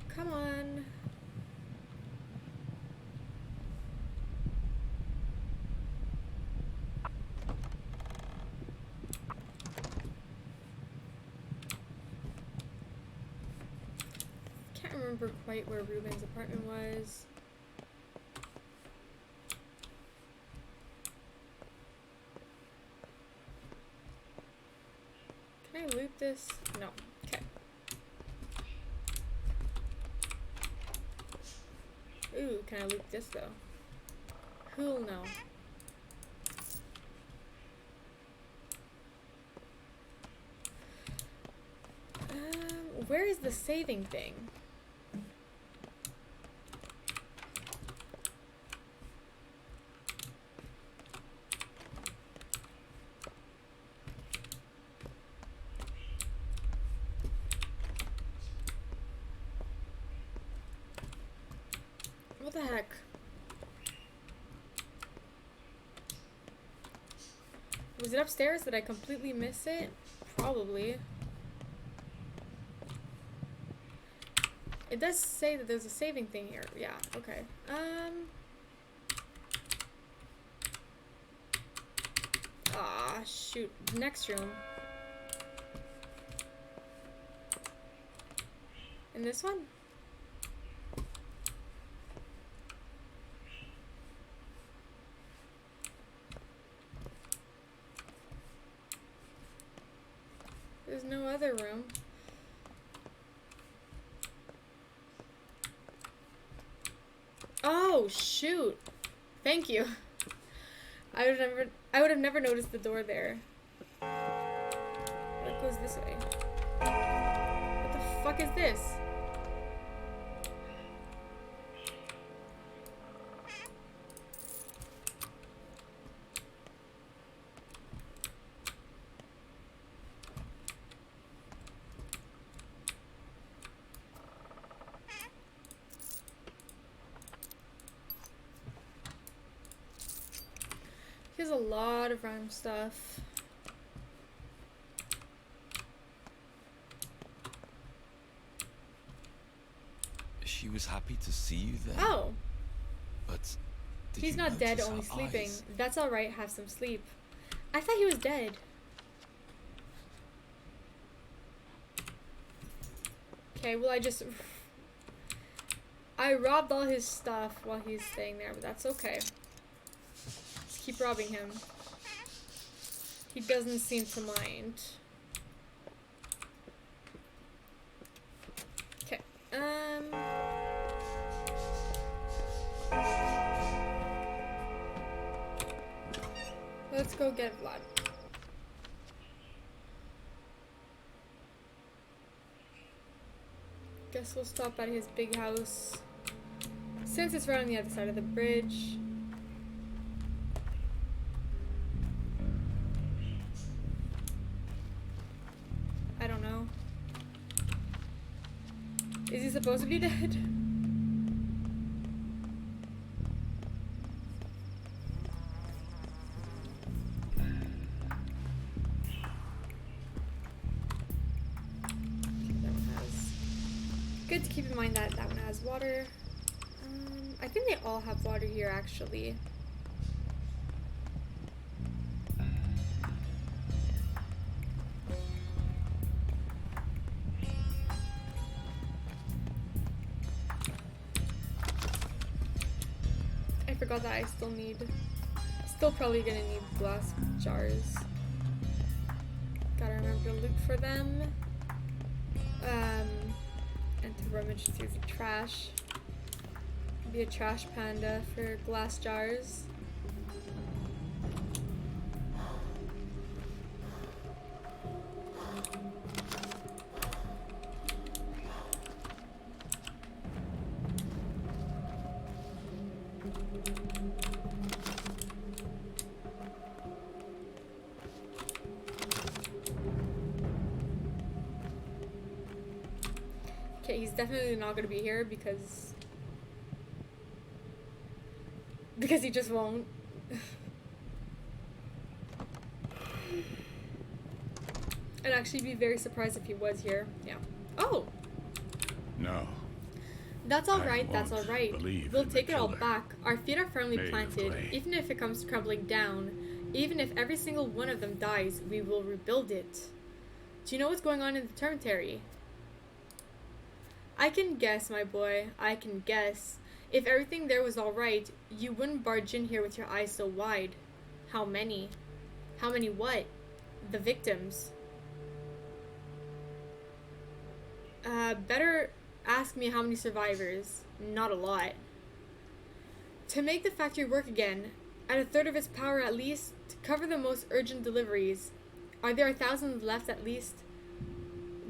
Come on. Can't remember quite where Ruben's apartment was. Can I loot this? No. Okay. Ooh, can I loot this though? Who'll know? Where is the saving thing? What the heck? Was it upstairs? Did I completely miss it? Probably. It does say that there's a saving thing here. Yeah, okay. Ah, shoot. Next room. In this one? There's no other room. Oh, shoot. Thank you. I would have never noticed the door there. What goes this way? What the fuck is this? Here's a lot of random stuff. She was happy to see you then. Oh, But did he's you not dead, notice only her sleeping. eyes? That's alright, have some sleep. I thought he was dead. Okay, well I robbed all his stuff while he's staying there, but that's okay. Let's keep robbing him. He doesn't seem to mind. Okay, let's go get Vlad. Guess we'll stop at his big house. Since it's right on the other side of the bridge. I don't know. Is he supposed to be dead? Good to keep in mind that that one has water. I think they all have water here, actually. I forgot that I still probably gonna need glass jars. Gotta remember to look for them. And to rummage through the trash. Be a trash panda for glass jars. Okay, he's definitely not gonna be here because he just won't. I'd actually be very surprised if he was here. Yeah. Oh! No. That's alright, I that's won't alright. believe We'll in the take it all killer. back. Our feet are firmly Made of planted. clay. Even if it comes crumbling down, even if every single one of them dies, we will rebuild it. Do you know what's going on in the cemetery? I can guess, my boy. I can guess. If everything there was alright, you wouldn't barge in here with your eyes so wide. How many? How many what? The victims. Better ask me how many survivors. Not a lot. To make the factory work again, at a third of its power at least, to cover the most urgent deliveries. Are there 1,000 left at least?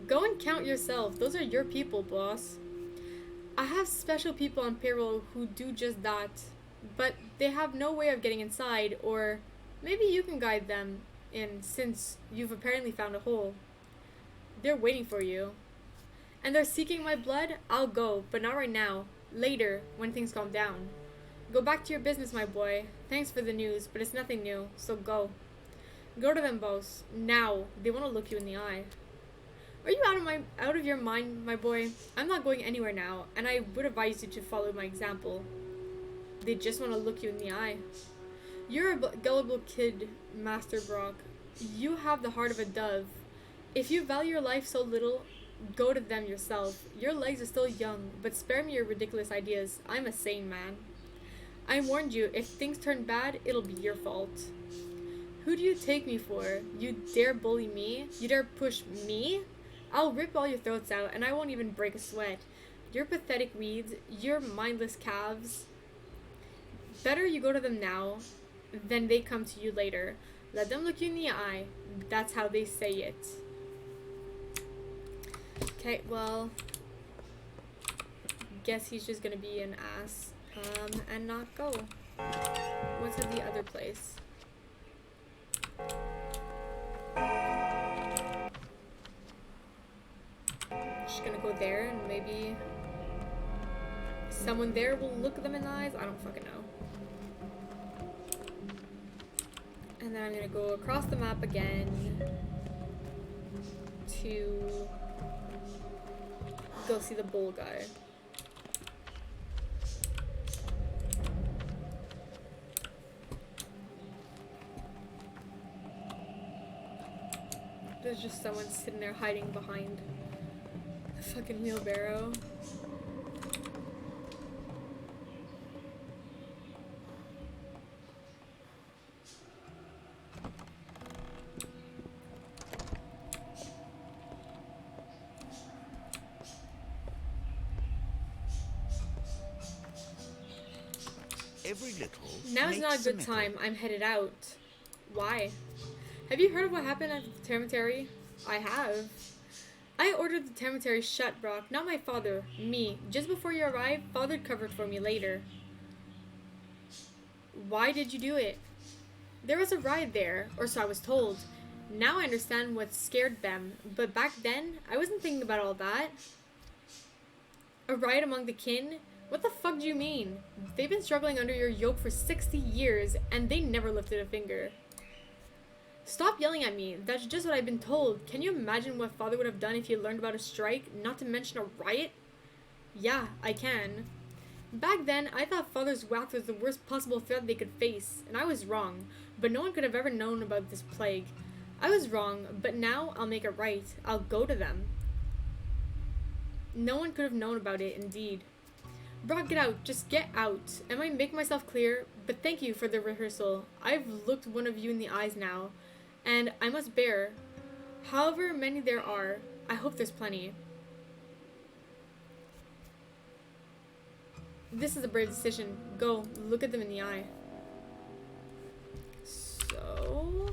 Go and count yourself. Those are your people, boss. I have special people on payroll who do just that, but they have no way of getting inside, or maybe you can guide them in since you've apparently found a hole. They're waiting for you. And they're seeking my blood? I'll go, but not right now. Later, when things calm down. Go back to your business, my boy. Thanks for the news, but it's nothing new, so go. Go to them, boss. Now. They want to look you in the eye. Are you out of your mind, my boy? I'm not going anywhere now, and I would advise you to follow my example. They just want to look you in the eye. You're a gullible kid, Master Brock. You have the heart of a dove. If you value your life so little, go to them yourself. Your legs are still young, but spare me your ridiculous ideas. I'm a sane man. I warned you, if things turn bad, it'll be your fault. Who do you take me for? You dare bully me? You dare push me? I'll rip all your throats out, and I won't even break a sweat. You're pathetic weeds. You're mindless calves. Better you go to them now, than they come to you later. Let them look you in the eye. That's how they say it. Okay, well, guess he's just gonna be an ass, and not go. What's at the other place? Just gonna go there and maybe someone there will look them in the eyes. I don't fucking know. And then I'm gonna go across the map again to go see the bull guy. There's just someone sitting there hiding behind the fucking wheelbarrow. Every little. Now's not a good time. I'm headed out. Why? Have you heard of what happened at the cemetery? I have. I ordered the cemetery shut, Brock. Not my father. Me. Just before you arrived, father covered for me later. Why did you do it? There was a riot there, or so I was told. Now I understand what scared them, but back then, I wasn't thinking about all that. A riot among the kin? What the fuck do you mean? They've been struggling under your yoke for 60 years, and they never lifted a finger. Stop yelling at me. That's just what I've been told. Can you imagine what father would have done if he learned about a strike, not to mention a riot? Yeah, I can. Back then, I thought father's wrath was the worst possible threat they could face, and I was wrong, but no one could have ever known about this plague. I was wrong, but now I'll make it right. I'll go to them. No one could have known about it, indeed. Brock, get out. Just get out. Am I making myself clear? But thank you for the rehearsal. I've looked one of you in the eyes now, and I must bear. However many there are, I hope there's plenty. This is a brave decision. Go, look at them in the eye. So...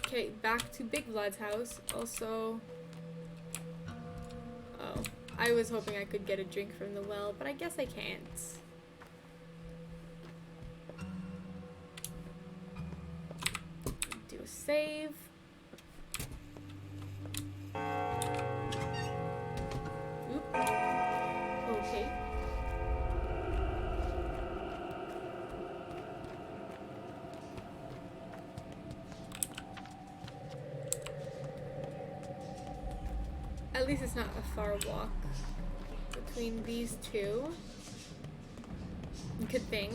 Okay, back to Big Vlad's house. Also... Oh, I was hoping I could get a drink from the well, but I guess I can't. Do a save. Oop. Okay. At least it's not a far walk between these two. Good thing.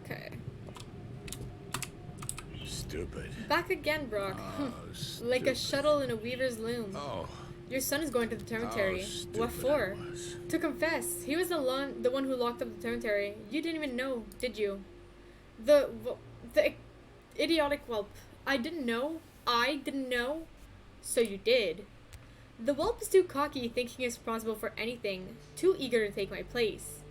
Okay. Stupid. Back again, Brock. Oh, Like a stupid. shuttle in a weaver's loom. Oh, Your son is going to the cemetery. stupid What for? I was. To confess. He was the one who locked up the cemetery. You didn't even know, did you? The idiotic whelp. I didn't know. I didn't know. So you did. The whelp is too cocky, thinking he's responsible for anything. Too eager to take my place.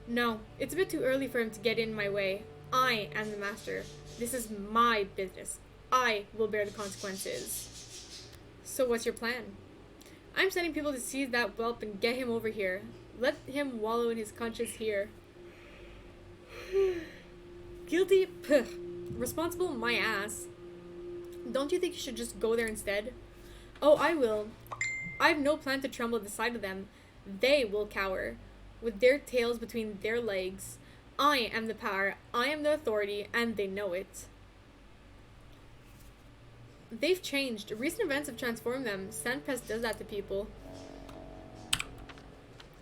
No, it's a bit too early for him to get in my way. I am the master. This is my business. I will bear the consequences. So what's your plan? I'm sending people to seize that whelp and get him over here. Let him wallow in his conscience here. Guilty? Puh. Responsible? My ass. Don't you think you should just go there instead? Oh, I will. I have no plan to tremble at the sight of them. They will cower, with their tails between their legs. I am the power, I am the authority, and they know it. They've changed. Recent events have transformed them. Sandpress does that to people.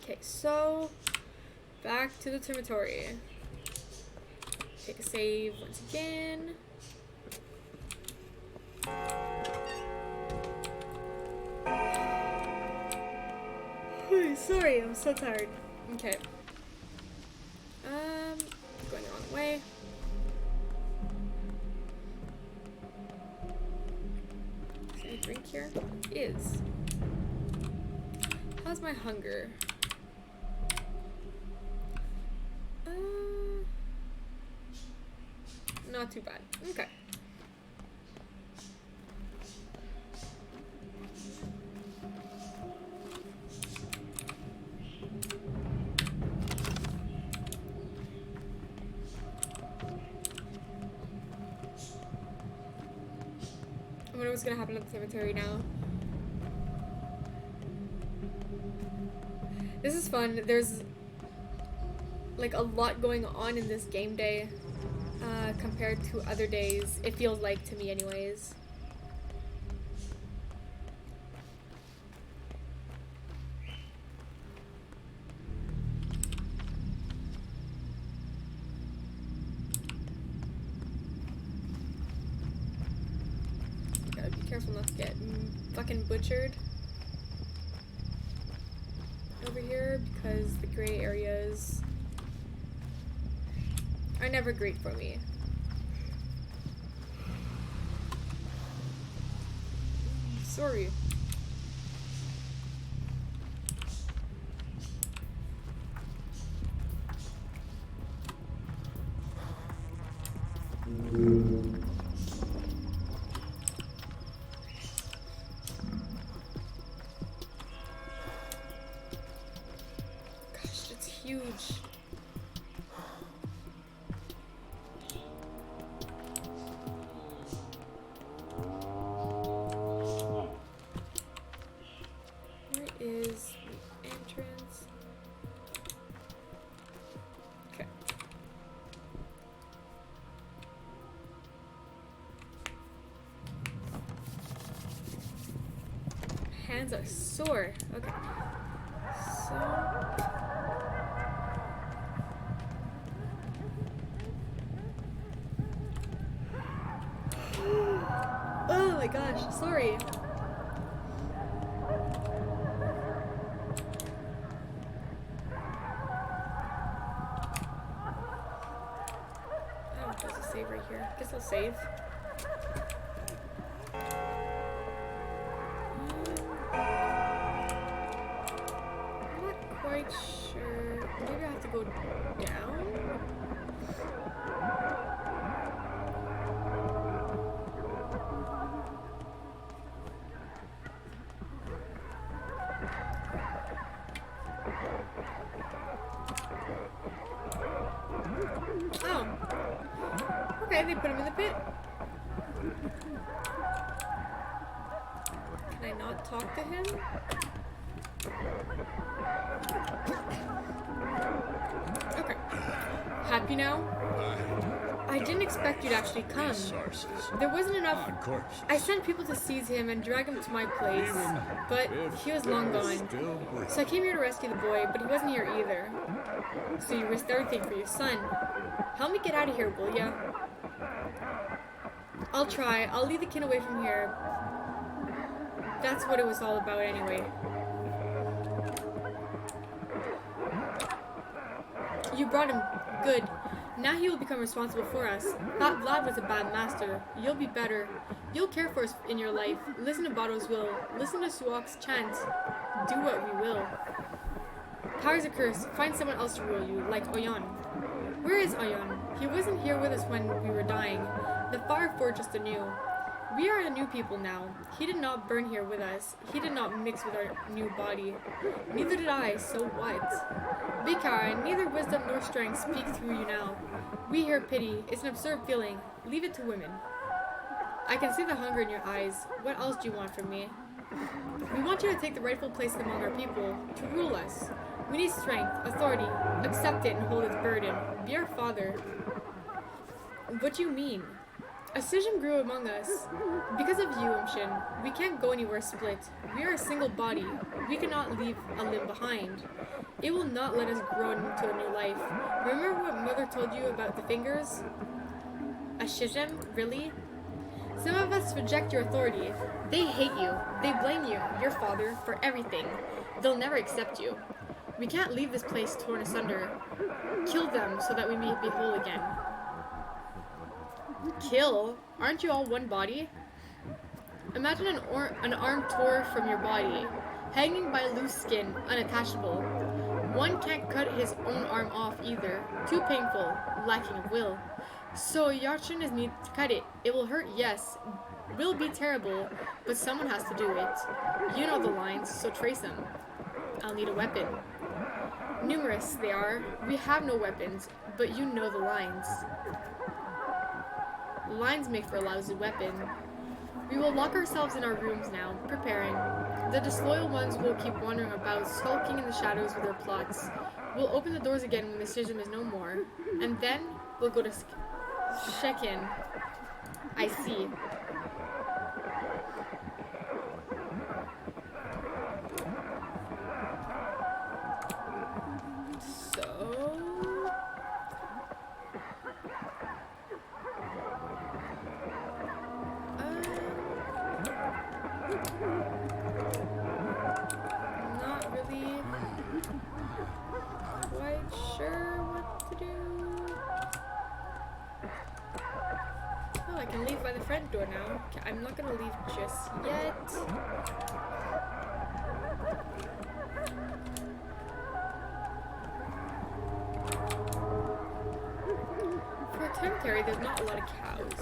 Okay, so back to the cemetery. Take a save once again. Sorry, I'm so tired. Okay. Going the wrong way. Is there any drink here? Is. How's my hunger? Not too bad. Okay. I wonder what's gonna happen at the cemetery now. This is fun. There's like a lot going on in this game day compared to other days. It feels like to me anyways. Gotta be careful not to get fucking butchered over here because the gray areas are never great for me. Sorry. Gosh, it's huge. Where is the entrance? Okay. Hands are sore. Okay. So oh my gosh, sorry. Oh, there's a save right here. Guess I'll save. I'm not quite sure. Maybe I have to go down? Oh. Okay, they put him in the pit. Can I not talk to him? Okay. Happy now? I didn't expect you to actually come. Resources. There wasn't enough. On corpses. I sent people to seize him and drag him to my place, but he was long gone. Still breathing. So I came here to rescue the boy, but he wasn't here either. So you risked everything for your son. Help me get out of here, will ya? I'll try. I'll lead the kid away from here. That's what it was all about anyway. You brought him. Good. Now he will become responsible for us. Thought Vlad was a bad master. You'll be better. You'll care for us in your life. Listen to Bado's will. Listen to Suok's chant. Do what we will. Power's a curse. Find someone else to rule you, like Oyan. Where is Oyan? He wasn't here with us when we were dying. The fire forged us anew. We are a new people now. He did not burn here with us. He did not mix with our new body. Neither did I, so what? Bikar, neither wisdom nor strength speak through you now. We hear pity. It's an absurd feeling. Leave it to women. I can see the hunger in your eyes. What else do you want from me? We want you to take the rightful place among our people, to rule us. We need strength, authority. Accept it and hold its burden. Be our father. What do you mean? A schism grew among us. Because of you, Umshin, we can't go anywhere split. We are a single body. We cannot leave a limb behind. It will not let us grow into a new life. Remember what Mother told you about the fingers? A schism? Really? Some of us reject your authority. They hate you. They blame you, your father, for everything. They'll never accept you. We can't leave this place torn asunder. Kill them so that we may be whole again. Kill? Aren't you all one body? Imagine an arm tore from your body, hanging by loose skin, unattachable. One can't cut his own arm off either. Too painful, lacking of will. So Yarchin is needed to cut it. It will hurt, yes. Will be terrible, but someone has to do it. You know the lines, so trace them. I'll need a weapon. Numerous they are. We have no weapons, but you know the lines. Lines make for a lousy weapon. We will lock ourselves in our rooms now, preparing. The disloyal ones will keep wandering about, skulking in the shadows with their plots. We'll open the doors again when the schism is no more. And then, we'll go to Shekin. I see. Not really quite sure what to do. Oh, I can leave by the front door now. Okay, I'm not gonna leave just yet. For a cemetery, there's not a lot of cows.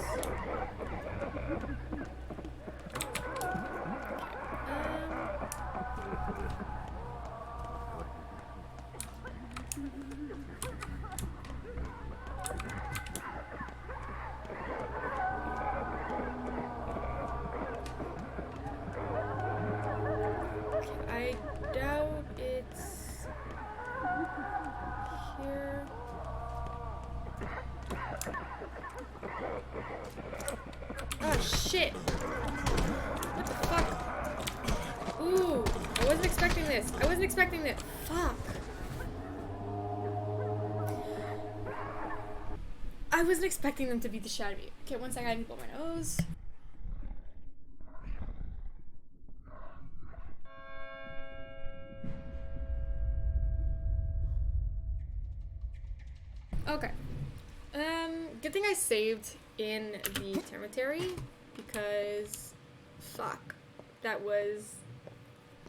I doubt it's here. Oh shit! What the fuck? Ooh, I wasn't expecting this. I wasn't expecting this. Fuck. I wasn't expecting them to beat the shit out of me. Okay, one second, I need to blow my nose. Okay. Good thing I saved in the cemetery because fuck. That was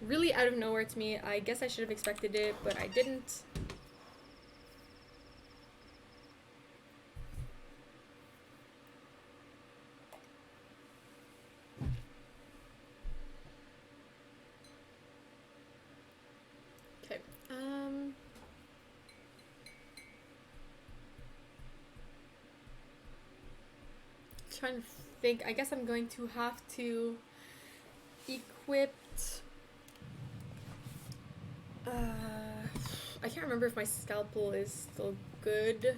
really out of nowhere to me. I guess I should have expected it, but I didn't. Okay. Trying to think. I guess I'm going to have to equip. I can't remember if my scalpel is still good.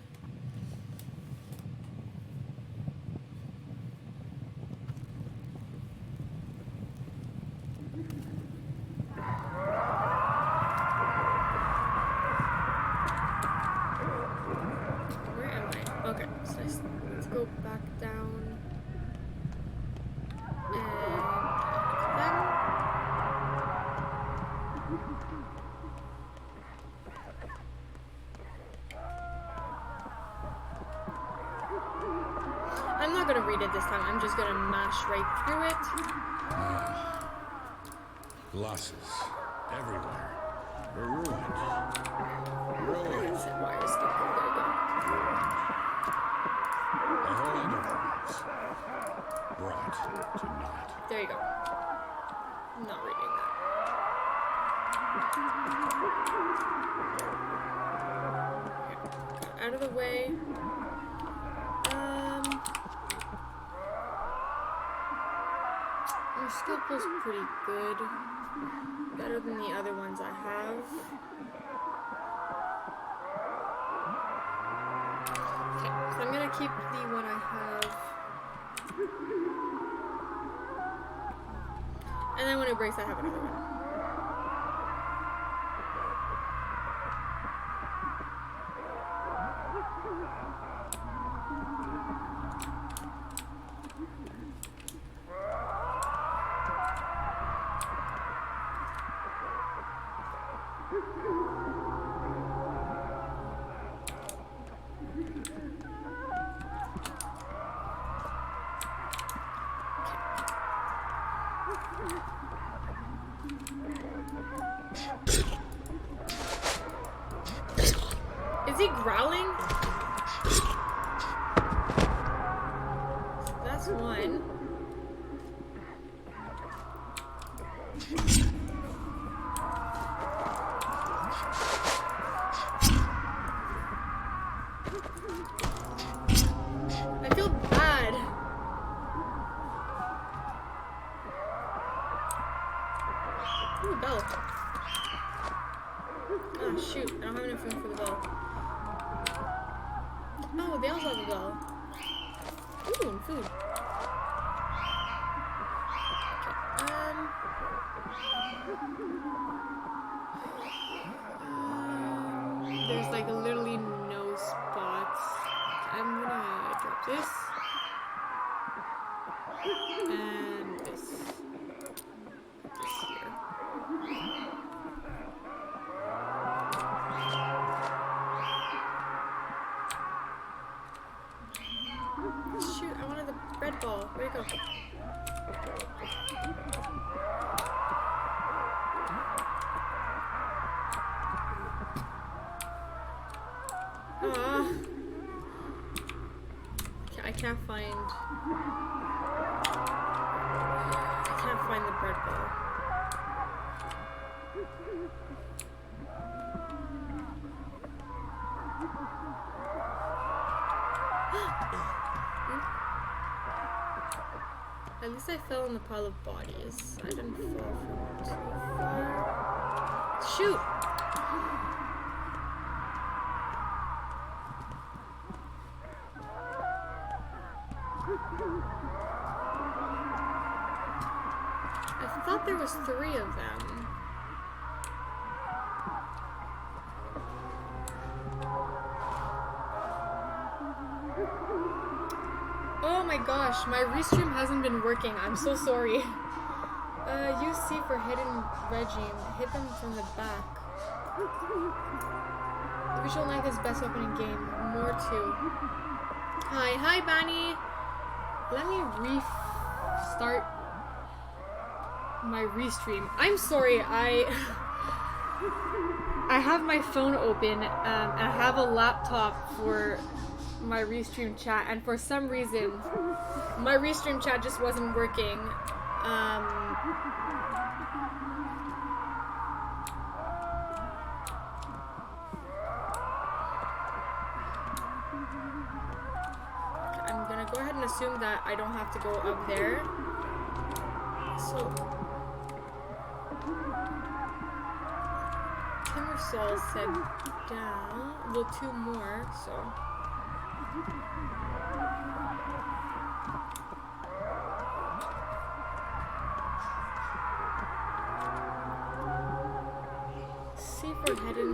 Where am I? Okay, so let's go back down. And then. I'm not gonna read it this time, I'm just gonna mash right through it. Losses everywhere. We're ruined. Wires and wires. There we go. A whole enterprise brought to naught. There you go. I'm not reading that. Okay, out of the way. My scalpel's pretty good. Better than the other ones I have. Okay, so I'm gonna keep the one I have. And then when it breaks, I have another one. That's one. I feel bad. Ooh, a bell. Oh shoot, I don't have enough room for the bell. Oh, they also have a bell. Ooh, and food. There's like literally no spots. I'm gonna drop this. And this. Put this here. Shoot, I wanted the red ball. Where'd it go? I can't find the bread ball. At least I fell in the pile of bodies. I didn't fall from too far. Shoot! I thought there was 3 of them. Oh my gosh, my restream hasn't been working. I'm so sorry. Use C for hidden regime. Hit them from the back. Visual Knife is best opening game. More too. Hi Bunny. Let me restart my restream. I'm sorry, I have my phone open and I have a laptop for my restream chat, and for some reason my restream chat just wasn't working. I'm gonna go ahead and assume that I don't have to go up there. So Timbersol said down. Well, 2 more, so C for hidden.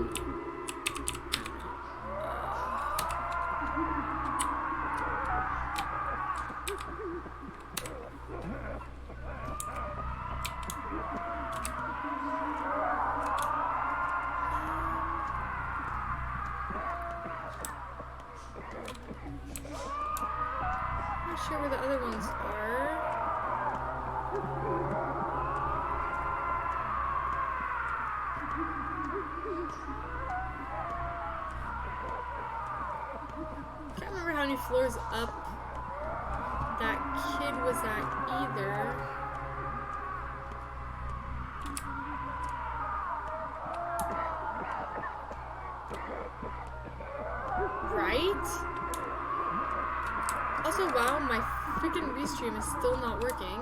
Not sure where the other ones are. Can't remember how many floors up that kid was at either. Right? Also, wow, my freaking restream is still not working.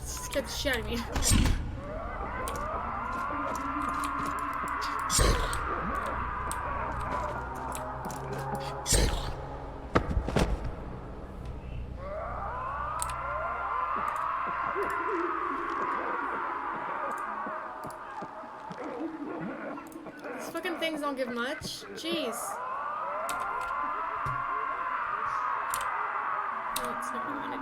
Scared the shit out of me. These fucking things don't give much. Jeez. No, it's not what I wanted.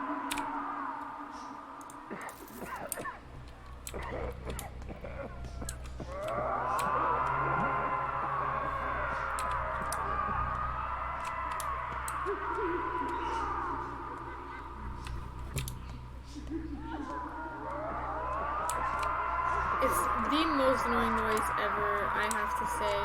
It's the most annoying noise ever, I have to say.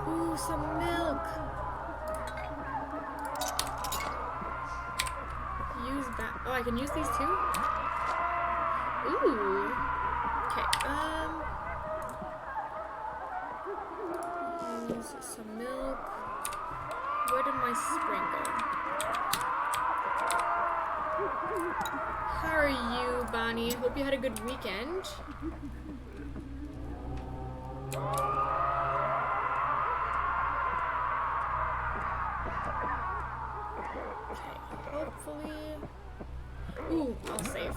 Ooh, some milk. Use that. Oh, I can use these too? Ooh. Okay, use some milk. Where did my spring go? How are you, Bonnie? Hope you had a good weekend. Okay, hopefully. Ooh, I'll save.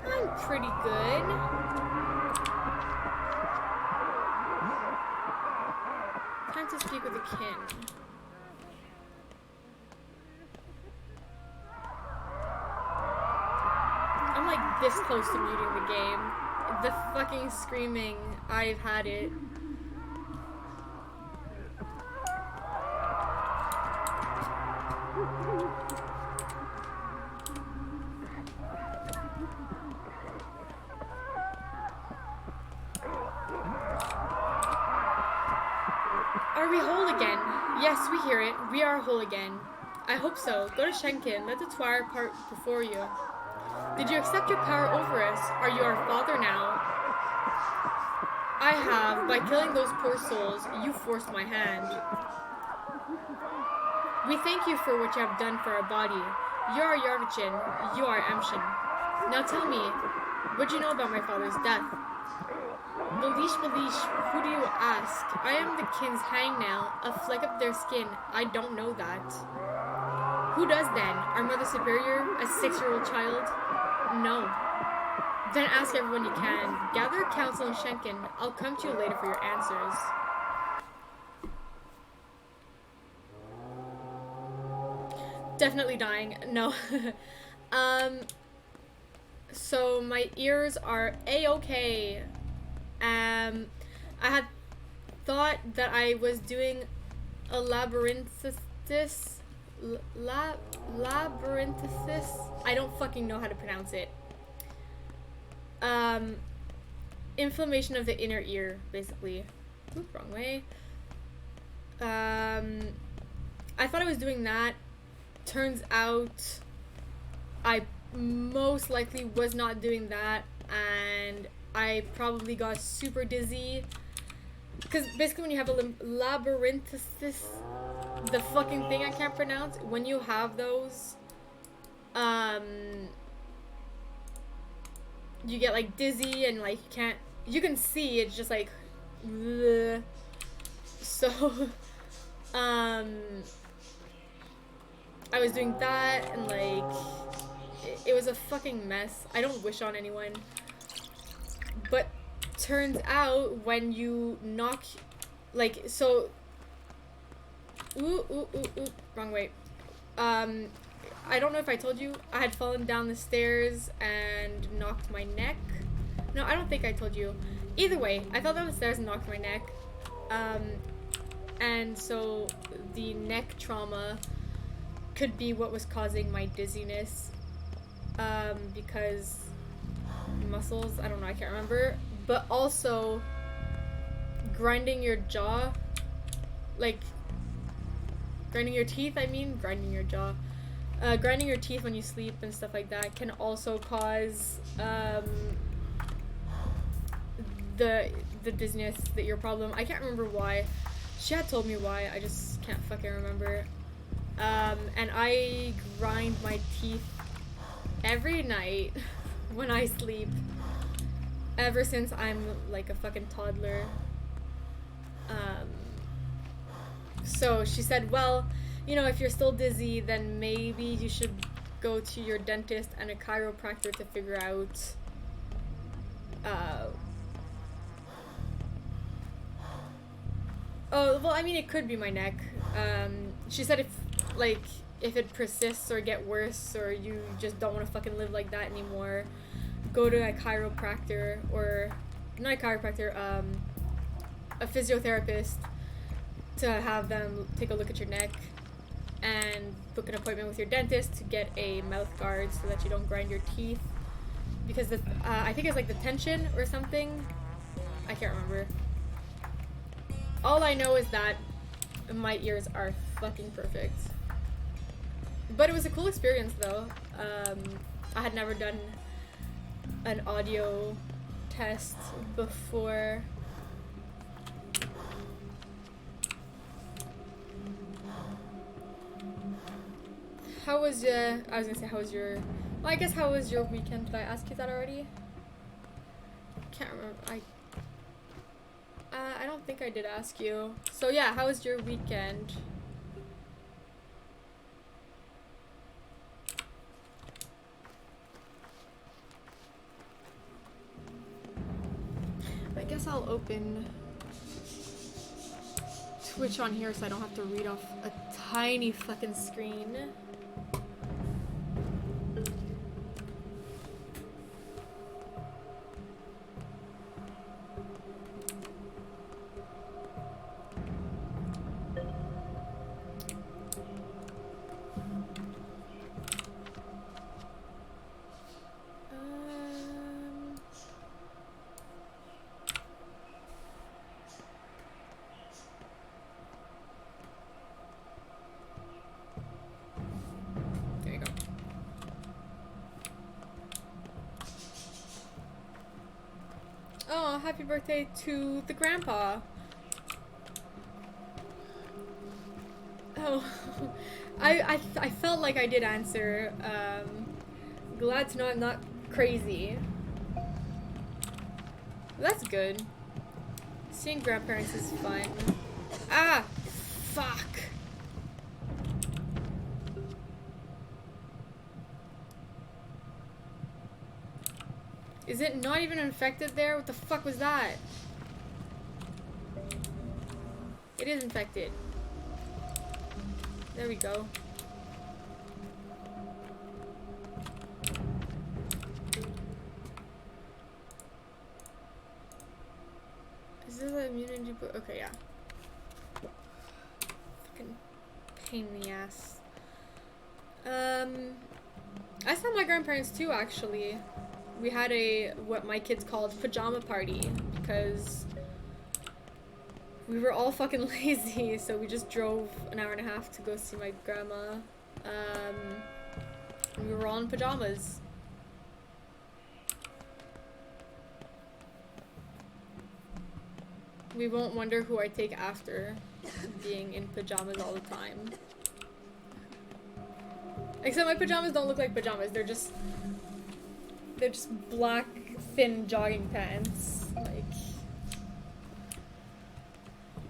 I'm pretty good. Time to speak with a kin. I'm like this close to muting the game. The fucking screaming, I've had it. Are we whole again? Yes, we hear it. We are whole again. I hope so. Go to Shenkin. Let the Twire part before you. Did you accept your power over us? Are you our father now? I have. By killing those poor souls, you forced my hand. We thank you for what you have done for our body. You are Yargachin. You are Emshin. Now tell me, what do you know about my father's death? Belish, who do you ask? I am the kin's hangnail, a fleck of their skin. I don't know that. Who does then? Our Mother Superior? A 6-year-old child? No. Then ask everyone you can. Gather a council in Shenkin. I'll come to you later for your answers. Definitely dying. No. So my ears are a-okay. I had thought that I was doing a labyrinthitis. Labyrinthitis? I don't fucking know how to pronounce it. Inflammation of the inner ear, basically. Oop, wrong way. I thought I was doing that. Turns out I most likely was not doing that, and I probably got super dizzy. Because basically when you have a labyrinthitis, the fucking thing I can't pronounce, when you have those, you get like dizzy and like you can see it's just like, bleh. So, I was doing that and like, it was a fucking mess. I don't wish on anyone. But turns out when you knock, like, so, wrong way. I don't know if I told you, I had fallen down the stairs and knocked my neck. No, I don't think I told you. Either way, I fell down the stairs and knocked my neck. And so the neck trauma could be what was causing my dizziness. Because muscles, I don't know, I can't remember. But also grinding your jaw, like grinding your teeth, grinding your jaw. Grinding your teeth when you sleep and stuff like that can also cause the dizziness, that your problem. I can't remember why. She had told me why, I just can't fucking remember. And I grind my teeth every night when I sleep, ever since I'm like a fucking toddler. So she said, well, you know, if you're still dizzy, then maybe you should go to your dentist and a chiropractor to figure out oh, well, I mean, it could be my neck. She said if it persists or get worse, or you just don't want to fucking live like that anymore, go to a chiropractor, or not a chiropractor, a physiotherapist, to have them take a look at your neck and book an appointment with your dentist to get a mouth guard so that you don't grind your teeth. Because the, I think it's like the tension or something. I can't remember. All I know is that my ears are fucking perfect. But it was a cool experience though. I had never done an audio test before. How was I was gonna say how was your, well I guess how was your weekend? Did I ask you that already? Can't remember. I don't think I did ask you. So yeah, how was your weekend? I guess I'll open Twitch on here so I don't have to read off a tiny fucking screen. There you go. Oh, happy birthday to the grandpa. Oh, I felt like I did answer. Glad to know I'm not crazy. That's good. Seeing grandparents is fun. Ah, fuck. Is it not even infected there? What the fuck was that? It is infected. There we go. Is this an immunity book? Okay, yeah. Fucking pain in the ass. I saw my grandparents too, actually. We had a, what my kids called, pajama party, because we were all fucking lazy, so we just drove an hour and a half to go see my grandma. And we were all in pajamas. We won't wonder who I take after being in pajamas all the time. Except my pajamas don't look like pajamas, they're just black, thin jogging pants. Like,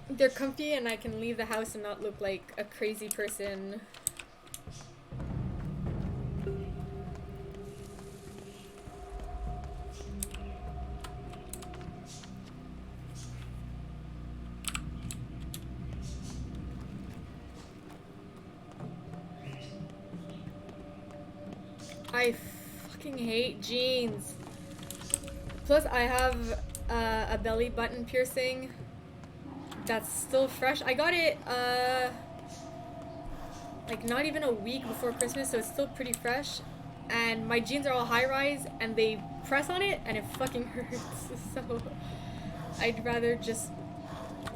they're comfy and I can leave the house and not look like a crazy person. I fucking hate jeans. Plus, I have a belly button piercing that's still fresh. I got it like not even a week before Christmas, so it's still pretty fresh. And my jeans are all high-rise, and they press on it, and it fucking hurts. So I'd rather just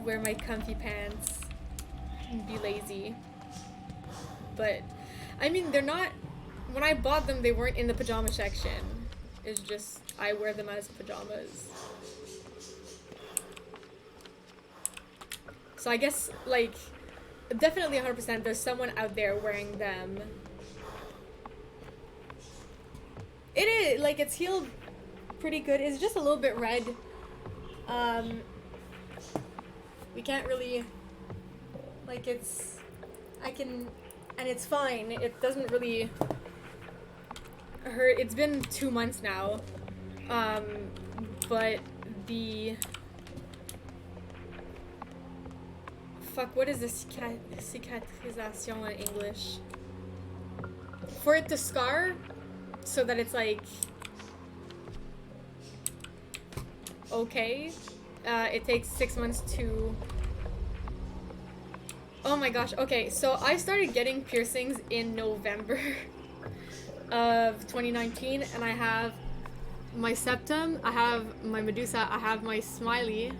wear my comfy pants and be lazy. But I mean, they're not. When I bought them, they weren't in the pajama section. It's just, I wear them as pajamas. So I guess, like, definitely 100% there's someone out there wearing them. It is, like, it's healed pretty good. It's just a little bit red. We can't really, like, it's, and it's fine. It doesn't really hurt. It's been 2 months now, but the what is this cicatrisation in English? For it to scar, so that it's like okay, it takes 6 months to Oh my gosh. Okay, so I started getting piercings in November of 2019, and I have my septum, I have my medusa, I have my smiley.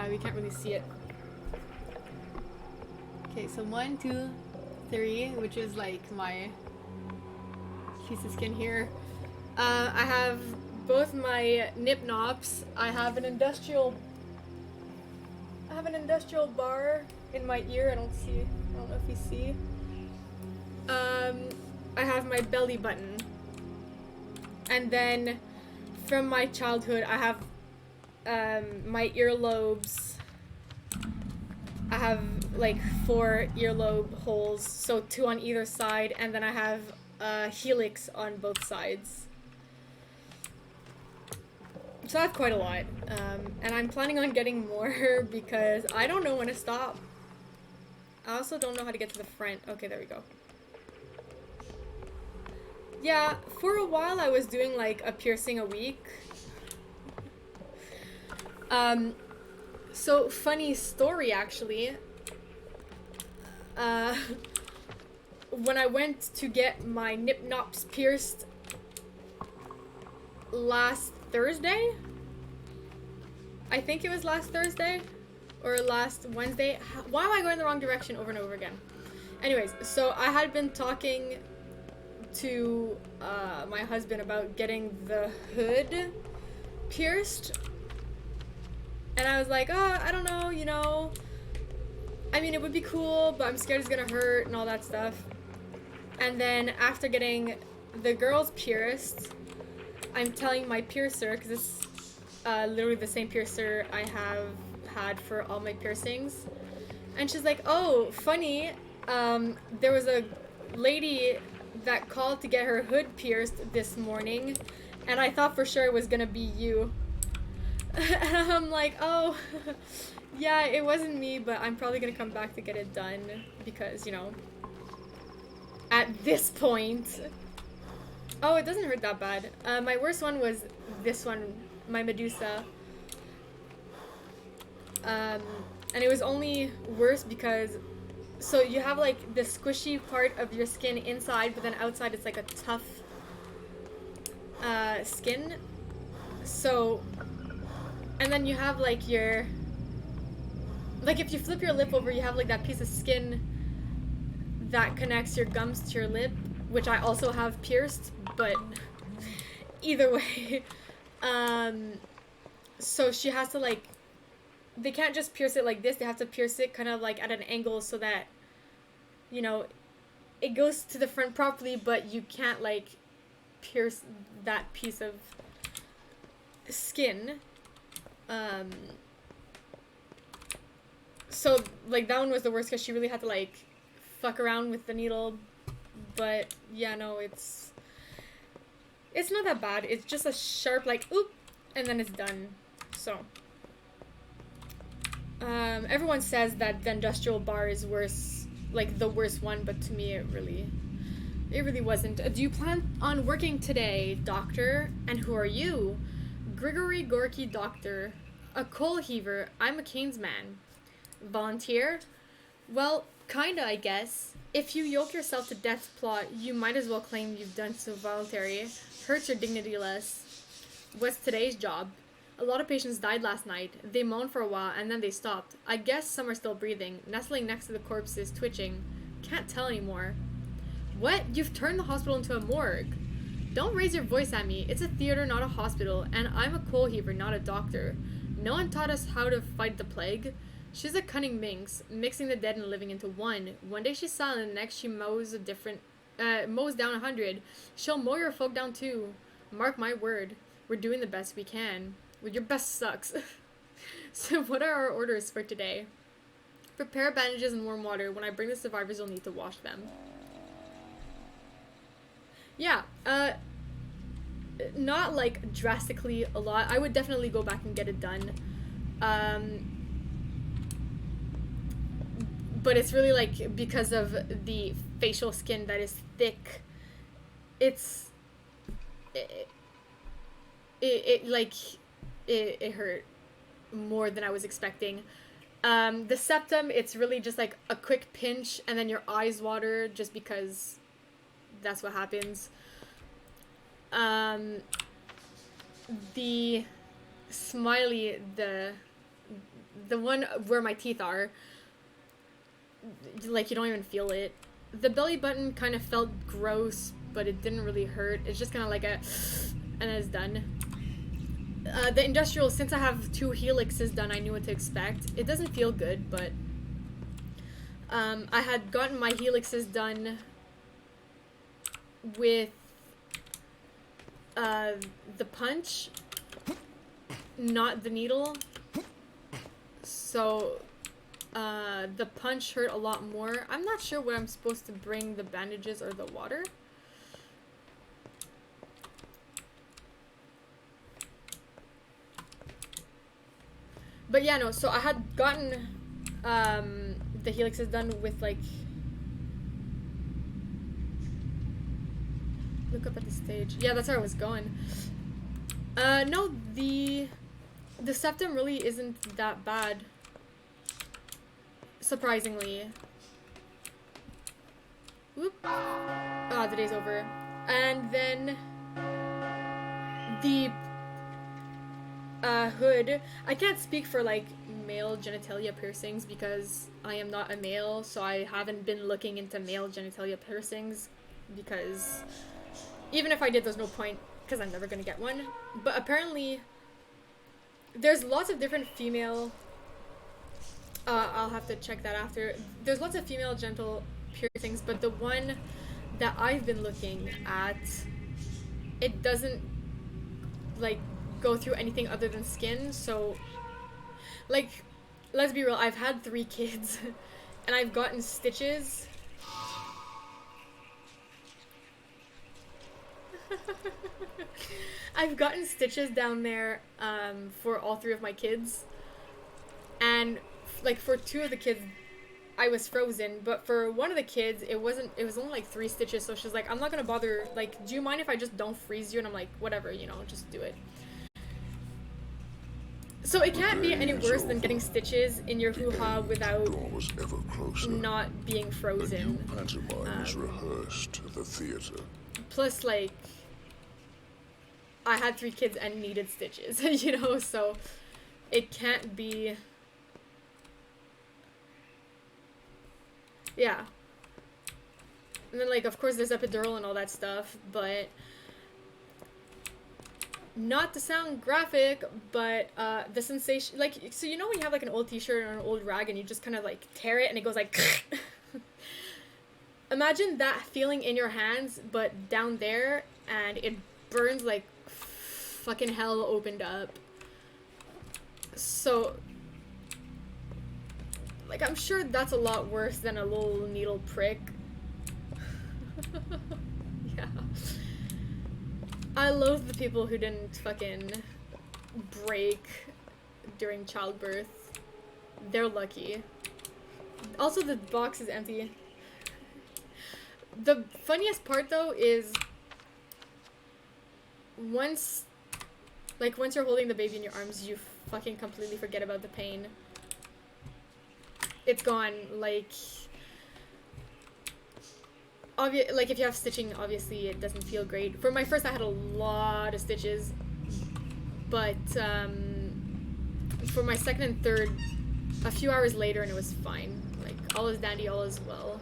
We can't really see it. Okay, so 1, 2, 3, which is like my piece of skin here. I have both my nip nops. I have an industrial bar in my ear. I don't know if you see. I have my belly button. And then from my childhood, I have my earlobes. I have like 4 earlobe holes, so 2 on either side, and then I have a helix on both sides. So I have quite a lot, and I'm planning on getting more because I don't know when to stop. I also don't know how to get to the front. Okay, there we go. Yeah, for a while I was doing like a piercing a week. So funny story actually. When I went to get my nip nops pierced last Thursday? I think it was last Thursday or last Wednesday. Why am I going the wrong direction over and over again? Anyways, so I had been talking to my husband about getting the hood pierced, and I was like, oh, I don't know, you know, I mean, it would be cool, but I'm scared it's gonna hurt and all that stuff. And then after getting the girls pierced, I'm telling my piercer, because it's literally the same piercer I have had for all my piercings, and she's like, oh, funny, there was a lady that called to get her hood pierced this morning, and I thought for sure it was gonna be you. And I'm like, oh, yeah, it wasn't me, but I'm probably gonna come back to get it done, because, you know, at this point. Oh, it doesn't hurt that bad. My worst one was this one, my medusa. And it was only worse because, so you have like the squishy part of your skin inside, but then outside it's like a tough skin. So, and then you have like your, like if you flip your lip over, you have like that piece of skin that connects your gums to your lip, which I also have pierced, but either way. So she has to like, they can't just pierce it like this, they have to pierce it kind of like at an angle so that, you know, it goes to the front properly, but you can't like pierce that piece of skin. So like that one was the worst because she really had to like fuck around with the needle, but yeah, no, it's not that bad. It's just a sharp like oop, and then it's done. So everyone says that the industrial bar is worse, like the worst one, but to me it really wasn't. Do you plan on working today, doctor? And who are you? Grigory Gorky Doctor. A coal heaver. I'm a Keynes man. Volunteer? Well, kinda, I guess. If you yoke yourself to death's plot, you might as well claim you've done so voluntary. Hurts your dignity less. What's today's job? A lot of patients died last night. They moaned for a while and then they stopped. I guess some are still breathing, nestling next to the corpses, twitching. Can't tell anymore. What? You've turned the hospital into a morgue. Don't raise your voice at me. It's a theater, not a hospital, and I'm a coal heaver, not a doctor. No one taught us how to fight the plague. She's a cunning minx, mixing the dead and living into one. One day she's silent, the next she mows down 100. She'll mow your folk down too. Mark my word. We're doing the best we can. Well, your best sucks. So what are our orders for today? Prepare bandages and warm water. When I bring the survivors, you'll need to wash them. Yeah, not like drastically a lot. I would definitely go back and get it done. But it's really like because of the facial skin that is thick, it hurt more than I was expecting. The septum, it's really just like a quick pinch and then your eyes water just because that's what happens. The smiley, the one where my teeth are, like you don't even feel it. The belly button kind of felt gross, but it didn't really hurt. It's just kind of like a, and then it's done. The industrial, since I have 2 helixes done, I knew what to expect. It doesn't feel good, but I had gotten my helixes done with the punch, not the needle. So the punch hurt a lot more. I'm not sure what I'm supposed to bring, the bandages or the water. But yeah, no, so I had gotten the helixes done with like, look up at the stage. Yeah, that's where I was going. No, the septum really isn't that bad, surprisingly. Whoop. Ah, the day's over. And then the hood. I can't speak for like male genitalia piercings because I am not a male, so I haven't been looking into male genitalia piercings because even if I did, there's no point because I'm never gonna get one. But apparently there's lots of different female I'll have to check that after. There's lots of female genital piercings, but the one that I've been looking at, it doesn't like go through anything other than skin. So like, let's be real, I've had 3 kids and I've gotten stitches. I've gotten stitches down there for all 3 of my kids, and like for 2 of the kids I was frozen, but for one of the kids it was only like 3 stitches. So she's like, I'm not gonna bother, like, do you mind if I just don't freeze you? And I'm like, whatever, you know, just do it. So it can't be any worse than getting stitches in your hoo-ha without not being frozen. Pantomime is rehearsed at the theater. Plus, like, I had 3 kids and needed stitches, you know, so it can't be... Yeah. And then, like, of course there's epidural and all that stuff, but... Not to sound graphic, but the sensation, like, so you know when you have like an old t-shirt or an old rag and you just kind of like tear it and it goes like imagine that feeling in your hands but down there, and it burns like fucking hell opened up. So like, I'm sure that's a lot worse than a little needle prick. Yeah. I loathe the people who didn't fucking break during childbirth. They're lucky. Also, the box is empty. The funniest part, though, is once you're holding the baby in your arms, you fucking completely forget about the pain. It's gone. Like... like if you have stitching, obviously it doesn't feel great. For my first, I had a lot of stitches, but for my second and third, a few hours later and it was fine. Like, all is dandy, all is well.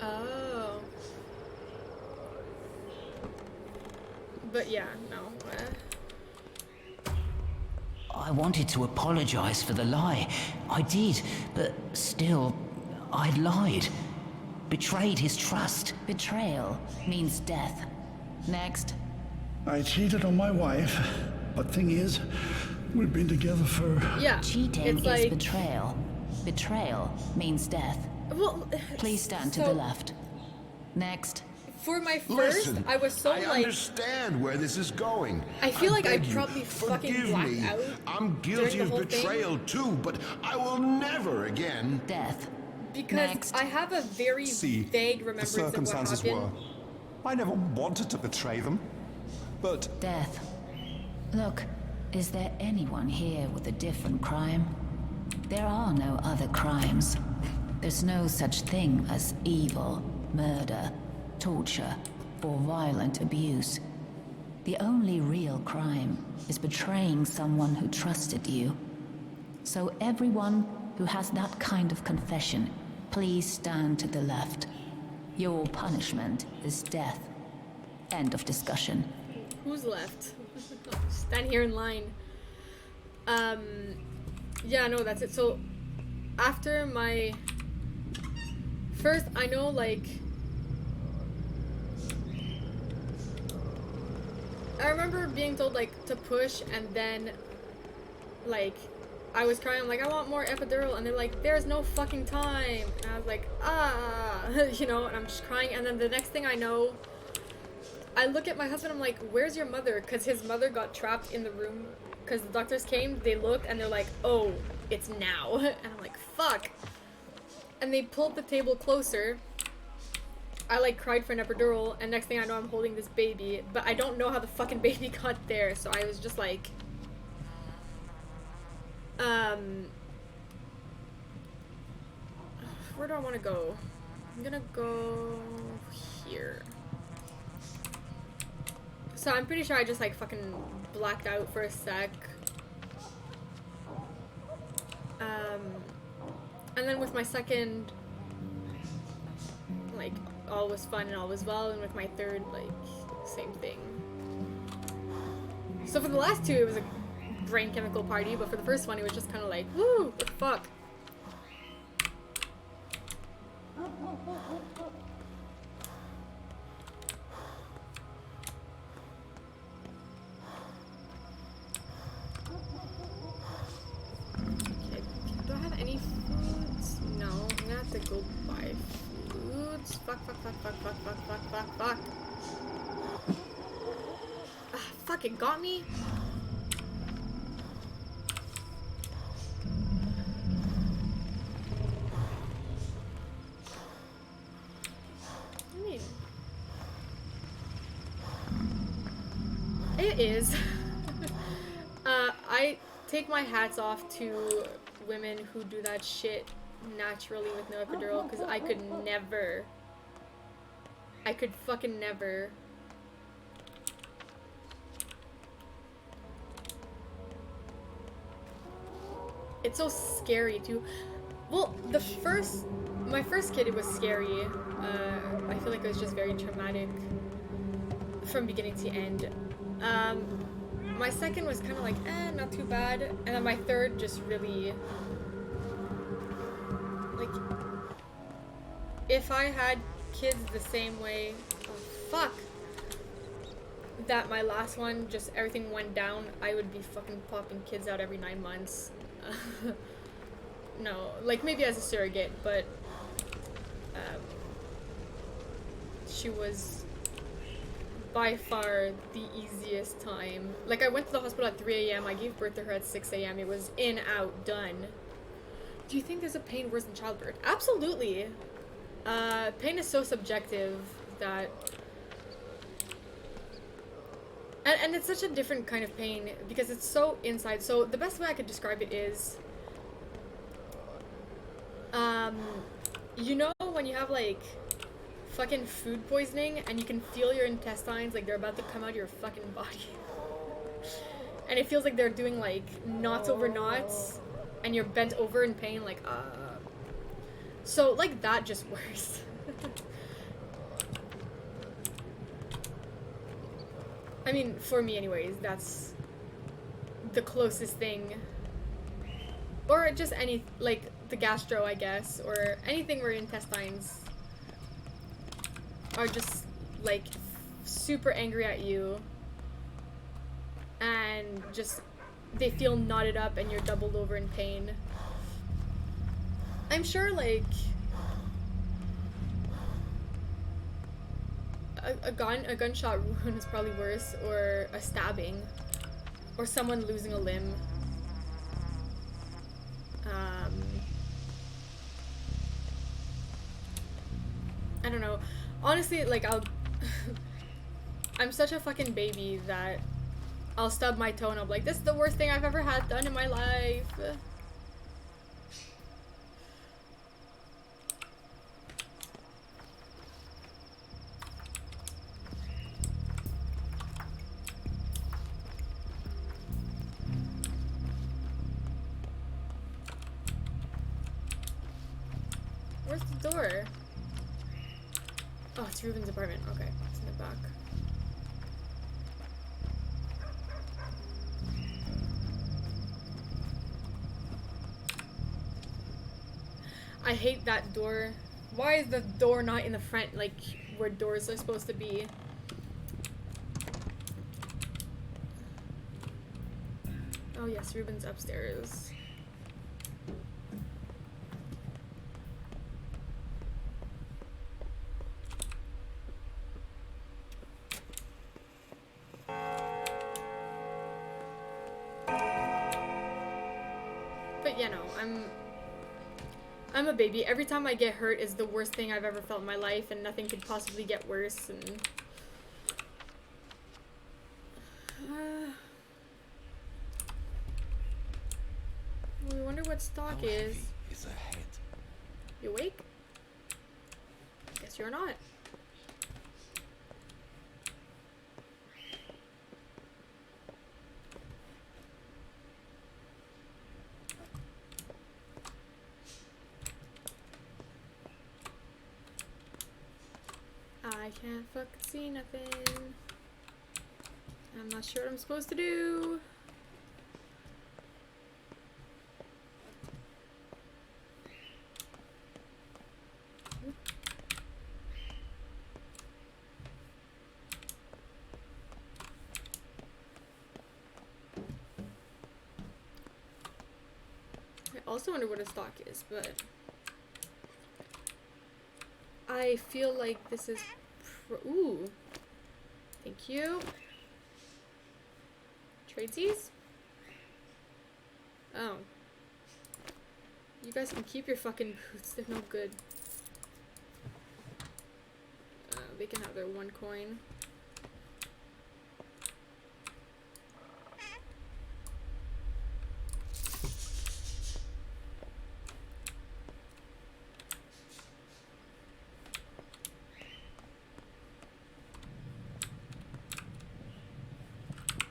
Oh. But yeah, no. I wanted to apologize for the lie. I did, but still, I'd lied. Betrayed his trust. Betrayal means death. Next. I cheated on my wife, but thing is, we've been together for... Yeah, Cheating it's is like... betrayal. Betrayal means death. Well, Please stand to the left. Next. For my first, Listen, I was so I like... understand where this is going. I feel like I beg you, probably fucking forgive blacked me. out. I'm guilty during the of whole thing. betrayal too, but I will never again. Death. Because Next. I have a very vague The remembrance of what circumstances happened. were. I never wanted to betray them, but Death. Look, Is there anyone here with a different crime? There are no other crimes. There's no such thing as evil, murder, torture, or violent abuse. The only real crime is betraying someone who trusted you. So everyone who has that kind of confession, please stand to the left. Your punishment is death. End of discussion. Who's left? Stand here in line. Yeah, no, that's it. So, after my... First, I know, like... I remember being told, like, to push, and then, like, I was crying, I'm like, I want more epidural, and they're like, there's no fucking time. And I was like, you know, and I'm just crying, and then the next thing I know, I look at my husband, I'm like, where's your mother? Because his mother got trapped in the room, because the doctors came, they looked, and they're like, oh, it's now. And I'm like, fuck. And they pulled the table closer. I, like, cried for an epidural, and next thing I know, I'm holding this baby, but I don't know how the fucking baby got there, so I was just like, where do I want to go? I'm gonna go here. So I'm pretty sure I just, like, fucking blacked out for a sec. And then with my second, like, all was fun and all was well, and with my third, like, same thing. So for the last two, it was a brain chemical party, but for the first one, it was just kind of like, woo, what the fuck? Okay, do I have any foods? No, I'm gonna have to go buy foods. Fuck. Fuck, it got me? I mean, it is. I take my hats off to women who do that shit naturally with no epidural, because I could never. I could fucking never. It's so scary too. Well, my first kid, it was scary. I feel like it was just very traumatic from beginning to end. My second was kind of like, not too bad. And then my third just really, like, if I had kids the same way, that my last one, just everything went down, I would be fucking popping kids out every 9 months. No, like maybe as a surrogate, but she was by far the easiest time. Like, I went to the hospital at 3 a.m. I gave birth to her at 6 a.m. It was in, out, done. Do you think there's a pain worse than childbirth? Absolutely. Pain is so subjective that... And it's such a different kind of pain because it's so inside. So the best way I could describe it is... you know when you have, like, fucking food poisoning and you can feel your intestines, like, they're about to come out of your fucking body. And it feels like they're doing, like, knots over knots, and you're bent over in pain, like, So, like, that, just worse. I mean, for me anyways, that's the closest thing. Or just any, like, the gastro, I guess, or anything where your intestines are just, like, super angry at you, and just, they feel knotted up and you're doubled over in pain. I'm sure, like, a gunshot wound is probably worse, or a stabbing, or someone losing a limb. I don't know. Honestly, like, I'm such a fucking baby that I'll stub my toe and I'll be like, this is the worst thing I've ever had done in my life. Where's the door? Oh, it's Ruben's apartment. Okay, it's in the back. I hate that door. Why is the door not in the front, like where doors are supposed to be? Oh yes, Ruben's upstairs. But you know, I'm a baby. Every time I get hurt is the worst thing I've ever felt in my life, and nothing could possibly get worse. And we wonder what stock How is. heavy is her head? You awake? Guess you're not. I can't fucking see nothing. I'm not sure what I'm supposed to do. I also wonder what a stock is, but I feel like this is ooh. Thank you. Tradesies? Oh. You guys can keep your fucking boots, they're no good. They can have their 1 coin.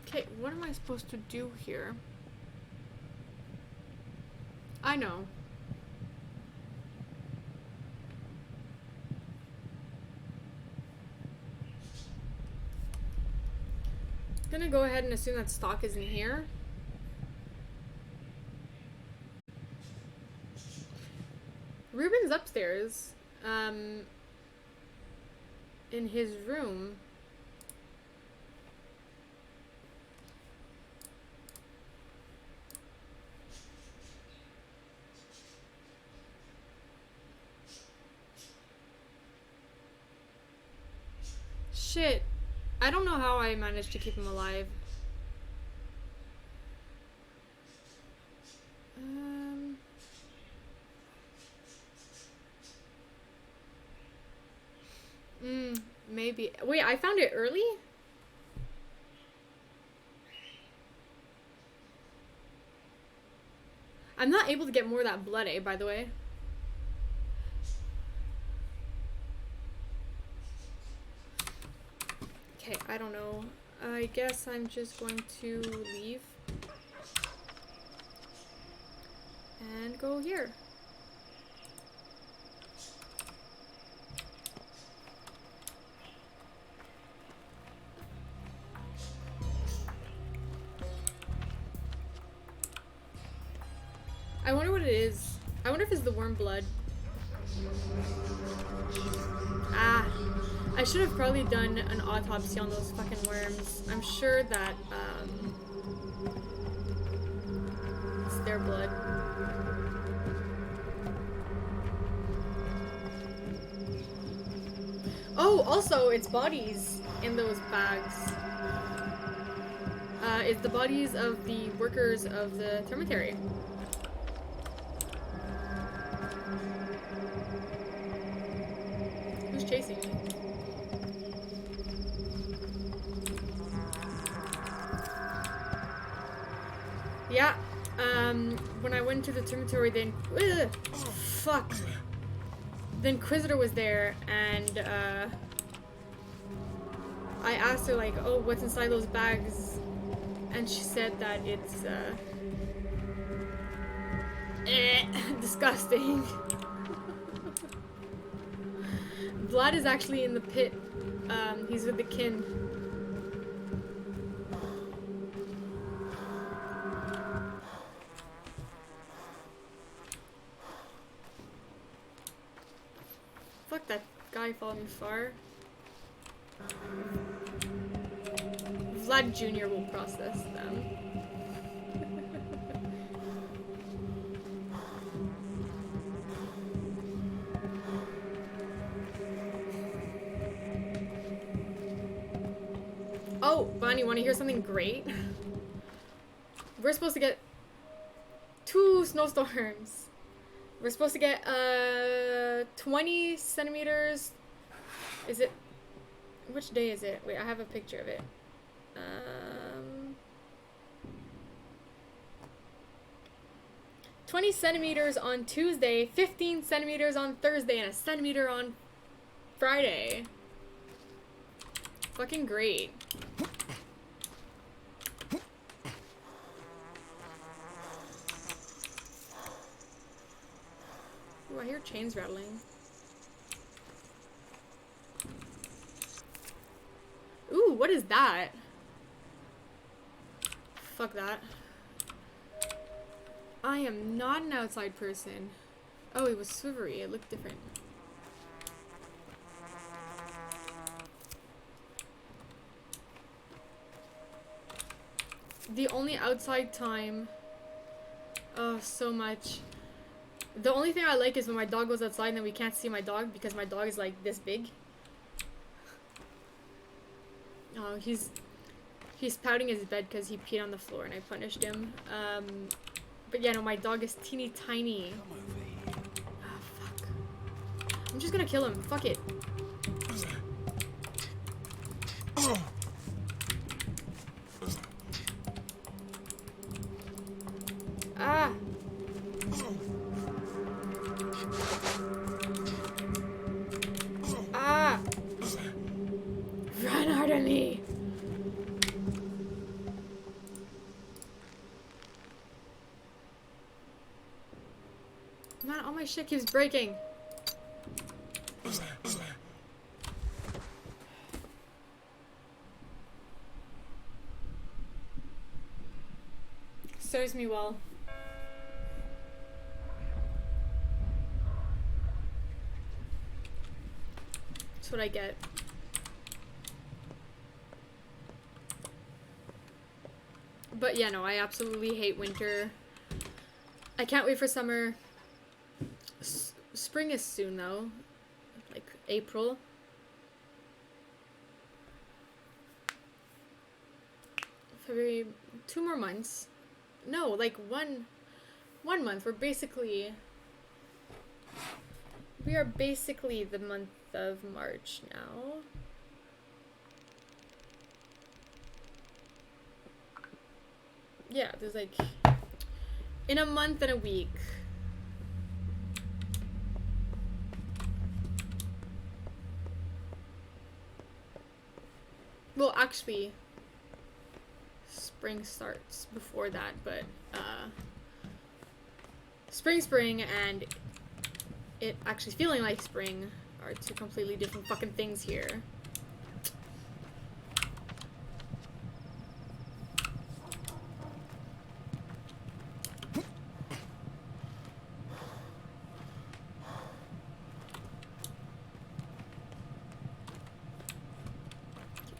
Okay, what am I supposed to do here? I know. I'm gonna go ahead and assume that stock is in here. Ruben's upstairs, in his room. Shit. I don't know how I managed to keep him alive. Maybe. Wait, I found it early? I'm not able to get more of that blood, by the way. Okay, I don't know. I guess I'm just going to leave. And go here. I wonder what it is. I wonder if it's the worm blood. Ah. I should have probably done an autopsy on those fucking worms. I'm sure that, it's their blood. Oh, also, it's bodies in those bags. It's the bodies of the workers of the cemetery. Who's chasing me? Yeah, when I went to the dormitory, then fuck. The Inquisitor was there, and I asked her like, "Oh, what's inside those bags?" And she said that it's disgusting. Vlad is actually in the pit. He's with the kin. Fuck, that guy followed me far. Vlad Jr. will process them. Oh, Bonnie, want to hear something great? We're supposed to get 2 snowstorms. We're supposed to get 20 centimeters. Is it? Which day is it? Wait, I have a picture of it. 20 centimeters on Tuesday, 15 centimeters on Thursday, and a centimeter on Friday. Fucking great. Ooh, I hear chains rattling. Ooh, what is that? Fuck that. I am not an outside person. Oh, it was swivery. It looked different. The only outside time... Oh, so much. The only thing I like is when my dog goes outside and then we can't see my dog because my dog is like this big. Oh, he's pouting his bed because he peed on the floor and I punished him. But yeah, no, my dog is teeny tiny. Oh, fuck. I'm just gonna kill him. Fuck it. Ah! Ah! Run, Artemy! Man, all my shit keeps breaking. Serves me well. That's what I get. But yeah, no, I absolutely hate winter. I can't wait for summer. Spring is soon though. Like April. February, 2 more months. No, like one month. We are basically the month of March now. Yeah, there's like in a month and a week. Well, actually, spring starts before that, but spring and it actually feeling like spring are 2 completely different fucking things here.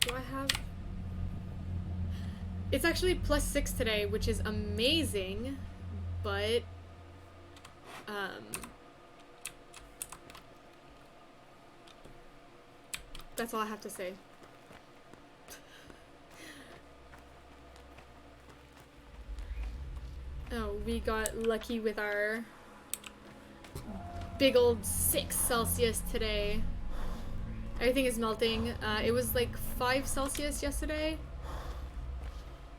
Do I have... It's actually +6 today, which is amazing, but that's all I have to say. Oh, we got lucky with our big old 6 Celsius today. Everything is melting. It was like 5 Celsius yesterday.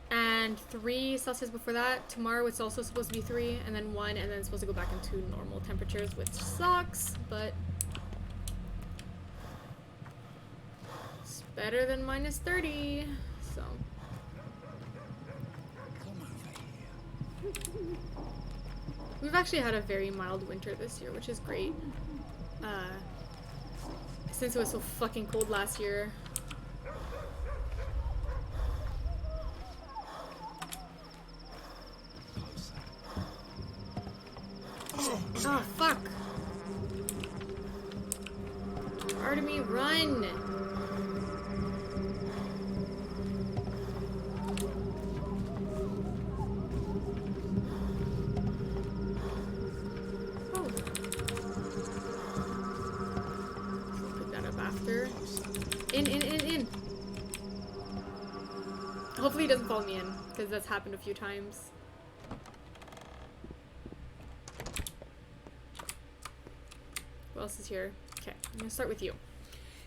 And and 3 Celsius before that. Tomorrow it's also supposed to be 3, and then 1, and then it's supposed to go back into normal temperatures, which sucks, but it's better than minus 30, so. We've actually had a very mild winter this year, which is great. Since it was so fucking cold last year. Oh, fuck. Artemy, run! Oh. Pick that up after. In. Hopefully he doesn't follow me in, because that's happened a few times. Who else is here? Okay, I'm gonna start with you.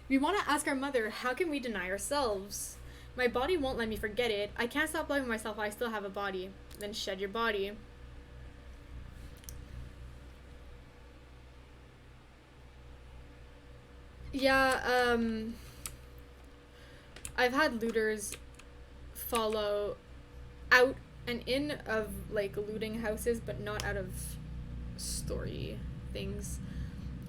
We want to ask our mother, how can we deny ourselves? My body won't let me forget it. I can't stop loving myself. I still have a body. Then shed your body. Yeah, I've had looters follow out and in of, like, looting houses, but not out of story things.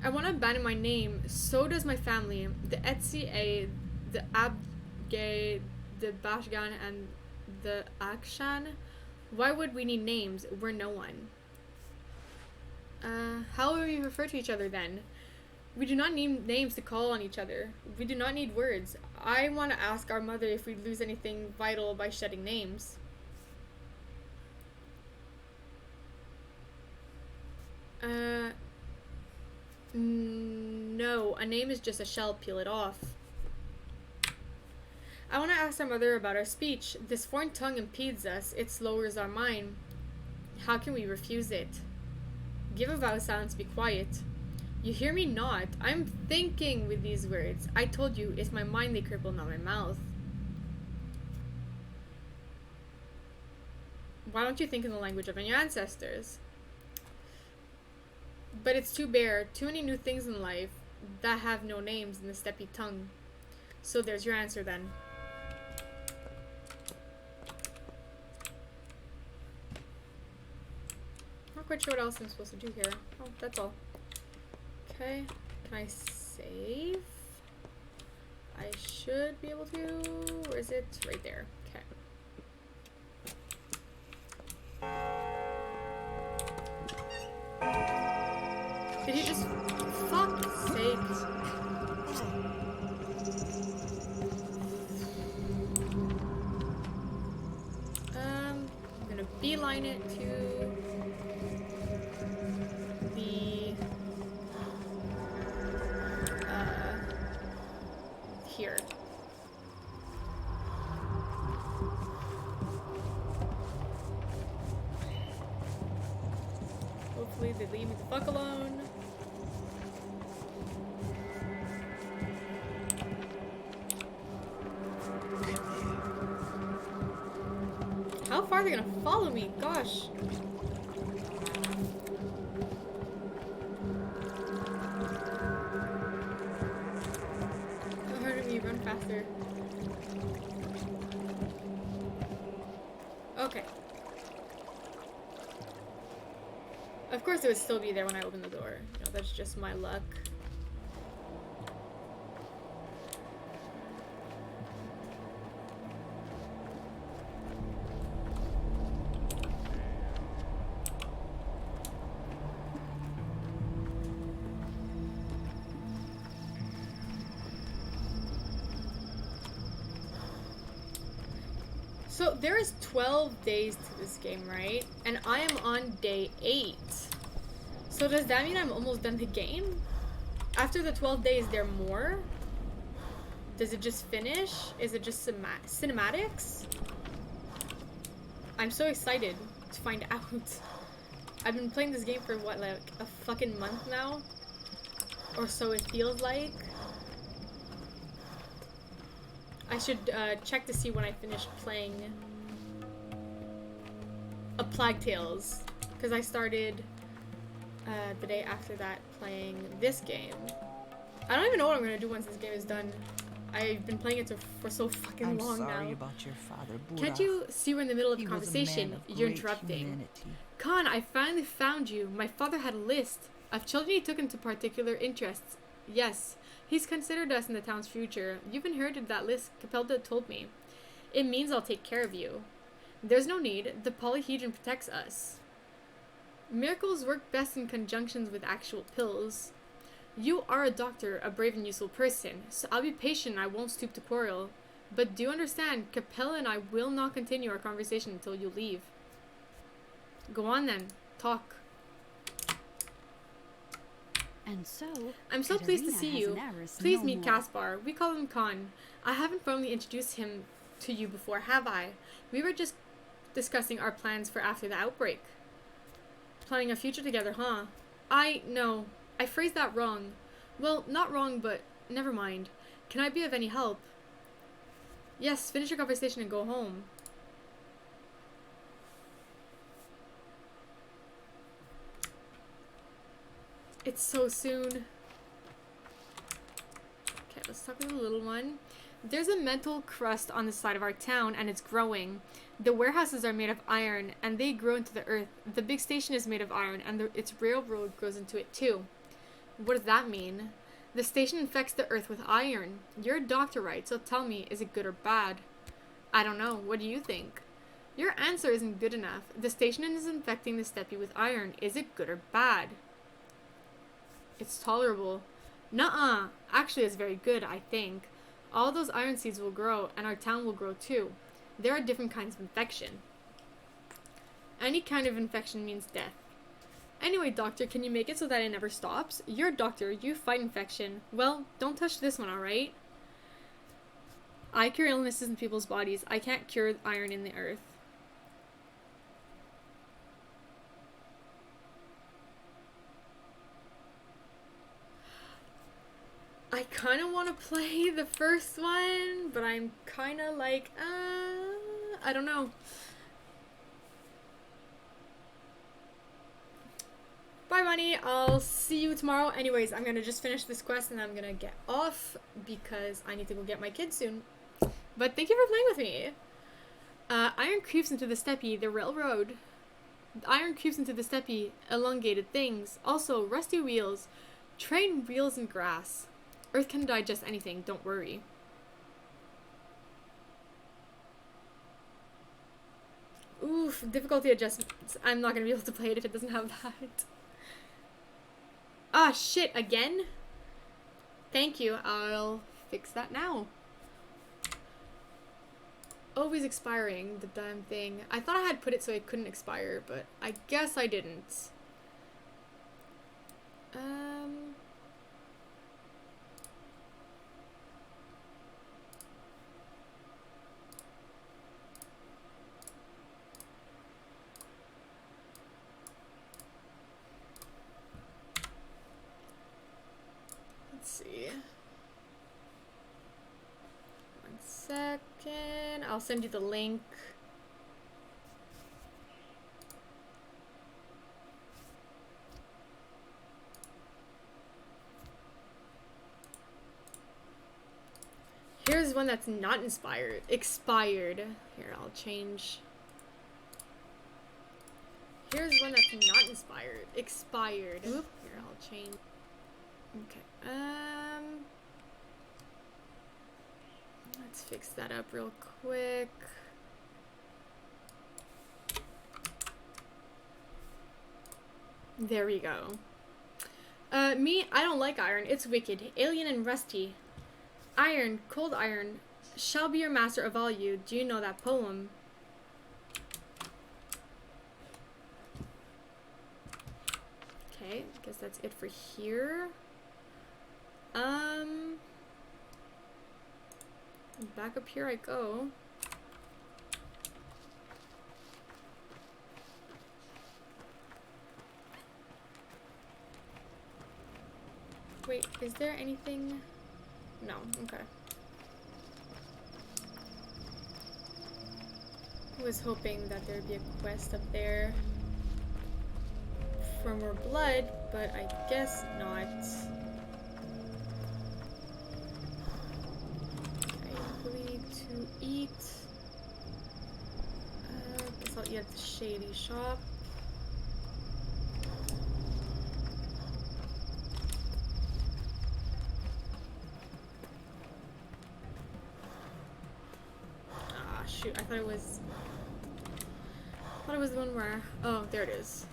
I want to abandon my name. So does my family. The Etsi, the Abgay, the Bashgan, and the Akshan. Why would we need names? We're no one. How will we refer to each other then? We do not need names to call on each other. We do not need words. I want to ask our mother if we'd lose anything vital by shedding names. No, a name is just a shell, peel it off. I want to ask our mother about our speech. This foreign tongue impedes us, it slowers our mind. How can we refuse it? Give a vow of silence, be quiet. You hear me not? I'm thinking with these words. I told you, it's my mind they cripple, not my mouth. Why don't you think in the language of your ancestors? But it's too bare, too many new things in life that have no names in the steppe tongue. So there's your answer then. Not quite sure what else I'm supposed to do here. Oh, that's all. Okay, can I save? I should be able to. Where is it? Right there. Okay. Did he just... Fuck's sake. I'm gonna beeline it to the... here. Hopefully they leave me the fuck alone. How far are they gonna follow me? Gosh. How hard me run faster. Okay. Of course it would still be there when I open the door. You know, that's just my luck. So there is 12 days to this game, right? And I am on day 8. So does that mean I'm almost done the game? After the 12 days, there more? Does it just finish? Is it just cinematics? I'm so excited to find out. I've been playing this game for what, like a fucking month now? Or so it feels like. I should check to see when I finished playing a Plague Tales, because I started the day after that playing this game. I don't even know what I'm gonna do once this game is done. I've been playing it for so fucking long now. About your father, Can't you see we're in the middle of a conversation? You're interrupting. Khan, I finally found you. My father had a list of children he took into particular interests. Yes, he's considered us in the town's future. You've inherited that list, Capelda told me. It means I'll take care of you. There's no need. The polyhedron protects us. Miracles work best in conjunctions with actual pills. You are a doctor, a brave and useful person, so I'll be patient and I won't stoop to quarrel. But do understand, Capella and I will not continue our conversation until you leave. Go on then. Talk. And so, I'm so pleased to see you. Please meet more. Caspar. We call him Khan. I haven't formally introduced him to you before, have I? We were just discussing our plans for after the outbreak. Planning a future together, huh? No. I phrased that wrong. Well, not wrong, but never mind. Can I be of any help? Yes, finish your conversation and go home. It's so soon. Okay, let's talk with the little one. There's a metal crust on the side of our town, and it's growing. The warehouses are made of iron, and they grow into the earth. The big station is made of iron, and its railroad grows into it too. What does that mean? The station infects the earth with iron. You're a doctor, right? So tell me, is it good or bad? I don't know. What do you think? Your answer isn't good enough. The station is infecting the steppe with iron. Is it good or bad? It's tolerable. Nuh-uh. Actually, it's very good, I think. All those iron seeds will grow, and our town will grow too. There are different kinds of infection. Any kind of infection means death. Anyway, doctor, can you make it so that it never stops? You're a doctor. You fight infection. Well, don't touch this one, alright? I cure illnesses in people's bodies. I can't cure iron in the earth. I kind of want to play the first one, but I'm kind of like, I don't know. Bye, Bunny. I'll see you tomorrow. Anyways, I'm going to just finish this quest and I'm going to get off because I need to go get my kids soon. But thank you for playing with me. Iron creeps into the steppe, the railroad. Iron creeps into the steppe, elongated things. Also, rusty wheels. Train wheels and grass. Earth can digest anything, don't worry. Oof, difficulty adjustments. I'm not going to be able to play it if it doesn't have that. Ah, shit, again? Thank you, I'll fix that now. Always expiring, the damn thing. I thought I had put it so it couldn't expire, but I guess I didn't. Let's see. 1 second. I'll send you the link. Here's one that's not inspired. Expired. Here, I'll change. Here's one that's not inspired. Expired. Oop. Here, I'll change. Okay. Let's fix that up real quick. There we go. Me, I don't like iron. It's wicked, alien and rusty. Iron, cold iron, shall be your master of all you. Do you know that poem? Okay, guess that's it for here. Back up here I go. Wait, is there anything? No, okay. was hoping that there'd be a quest up there for more blood, but I guess not. Okay, ability to eat. Guess I'll eat at the shady shop. Ah, shoot! I thought it was the one where. Oh, there it is.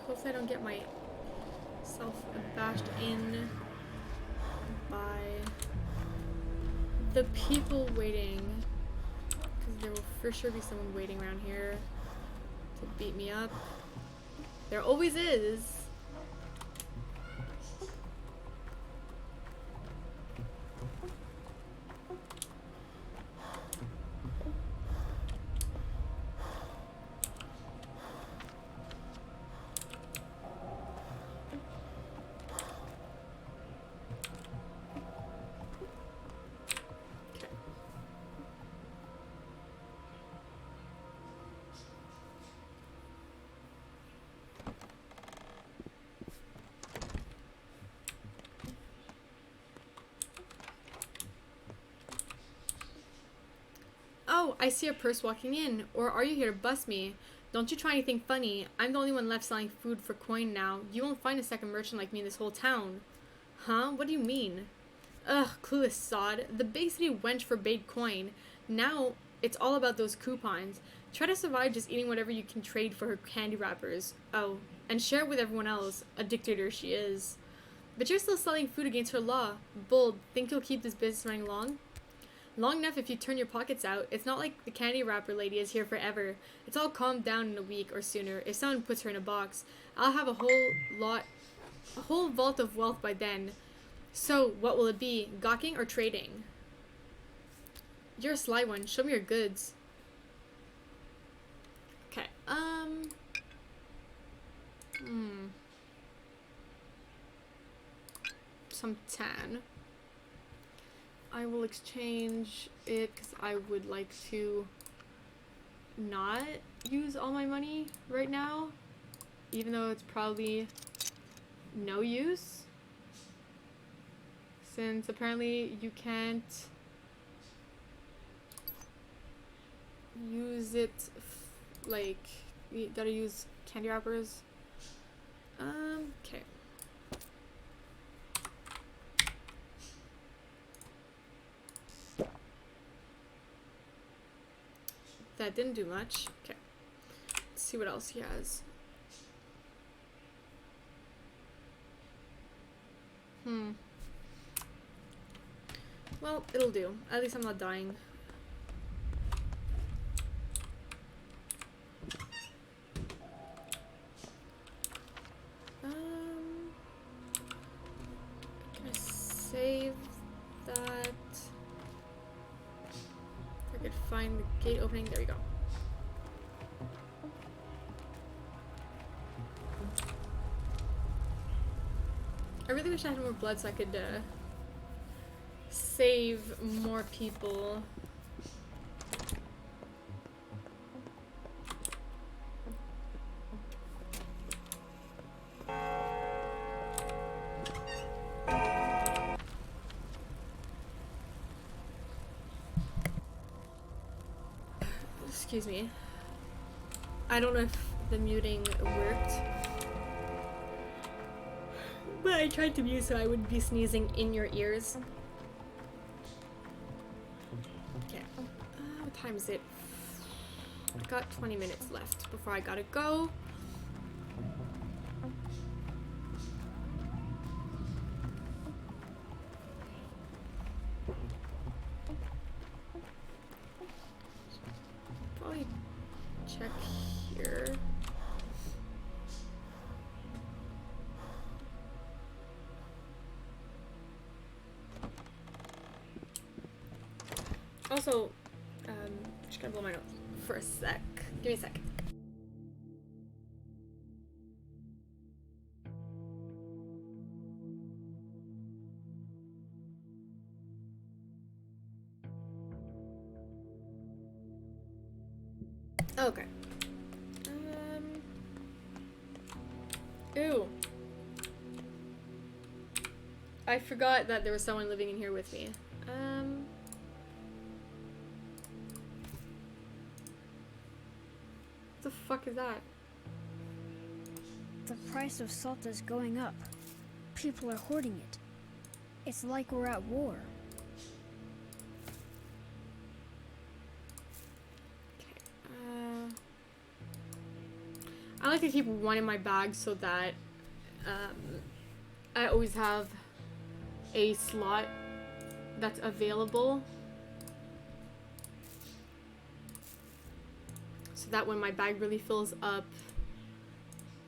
Hopefully I don't get myself bashed in by the people waiting, because there will for sure be someone waiting around here to beat me up. There always is. Oh, I see a purse walking in. Or are you here to bust me? Don't you try anything funny. I'm the only one left selling food for coin now. You won't find a second merchant like me in this whole town. Huh? What do you mean? Ugh, clueless sod. The big city wench forbade coin. Now it's all about those coupons. Try to survive just eating whatever you can trade for her candy wrappers. Oh, and share it with everyone else. A dictator she is. But you're still selling food against her law. Bold, think you'll keep this business running long? Long enough if you turn your pockets out. It's not like the candy wrapper lady is here forever. It's all calmed down in a week or sooner if someone puts her in a box. I'll have a whole vault of wealth by then. So, what will it be? Gawking or trading? You're a sly one. Show me your goods. Okay, some tan. I will exchange it because I would like to not use all my money right now, even though it's probably no use, since apparently you can't use it, like, you gotta use candy wrappers. Okay. That didn't do much. Okay. Let's see what else he has. Well, it'll do. At least I'm not dying. Can I save that? I could find the gate opening. There we go. I really wish I had more blood so I could save more people. Excuse me. I don't know if the muting worked, but I tried to mute so I wouldn't be sneezing in your ears. Okay. What time is it? I got 20 minutes left before I gotta go. Check here. Also, just gonna blow my nose for a sec. Give me a sec. Okay. Ooh. I forgot that there was someone living in here with me. What the fuck is that? The price of salt is going up. People are hoarding it. It's like we're at war. I like to keep one in my bag so that I always have a slot that's available. So that when my bag really fills up,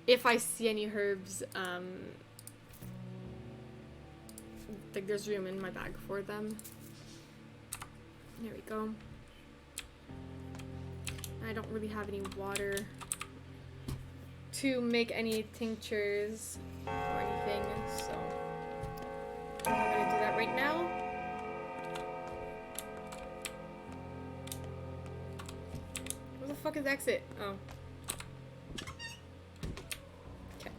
if I see any herbs, like there's room in my bag for them. There we go. I don't really have any water to make any tinctures or anything, so I'm not gonna do that right now. Where the fuck is exit? Oh. Okay.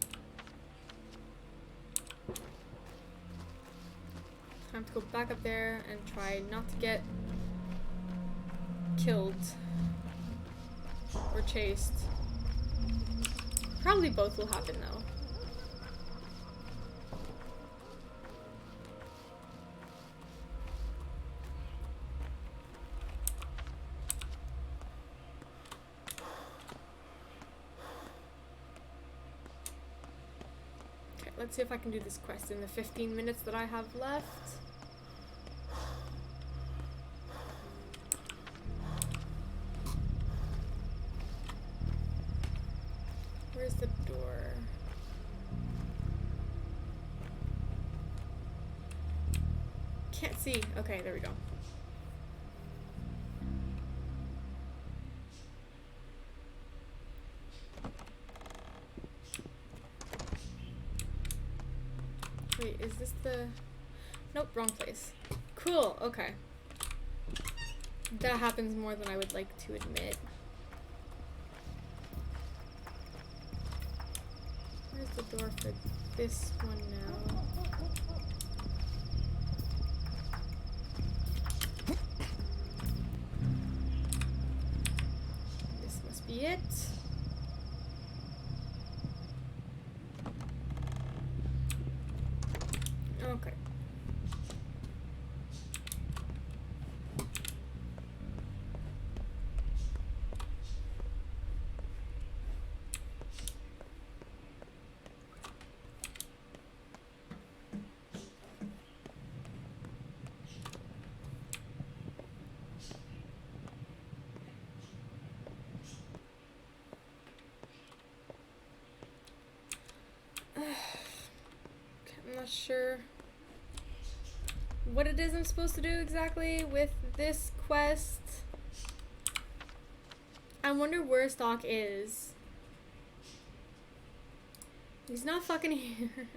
Time to go back up there and try not to get killed or chased. Probably both will happen though. Okay, let's see if I can do this quest in the 15 minutes that I have left. Where's the door? Can't see. Okay, there we go. Wait, is this the... Nope, wrong place. Cool, okay. That happens more than I would like to admit. Where's the door for this one now? This must be it. Okay. I'm not sure what it is I'm supposed to do exactly with this quest. I wonder where Stock is. He's not fucking here.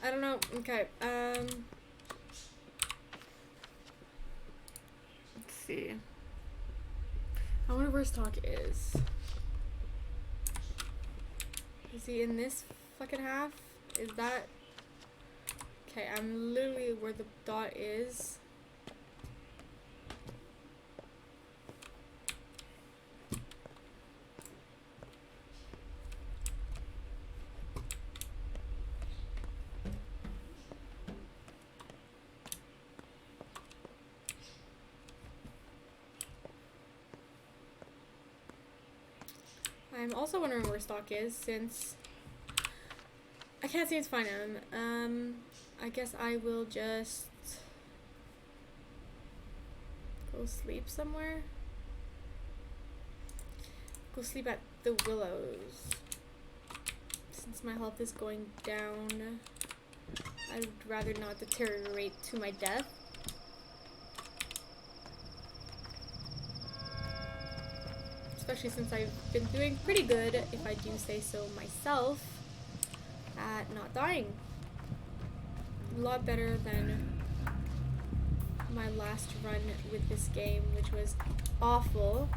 I don't know. Okay. Let's see. I wonder where Stock is. Is he in this fucking half? Is that... Okay, I'm literally where the dot is. I'm also wondering where Stock is, since I can't seem to find him. I guess I will just go sleep somewhere. Go sleep at the Willows. Since my health is going down, I'd rather not deteriorate to my death. especially since I've been doing pretty good, if I do say so myself, at not dying. A lot better than my last run with this game, which was awful.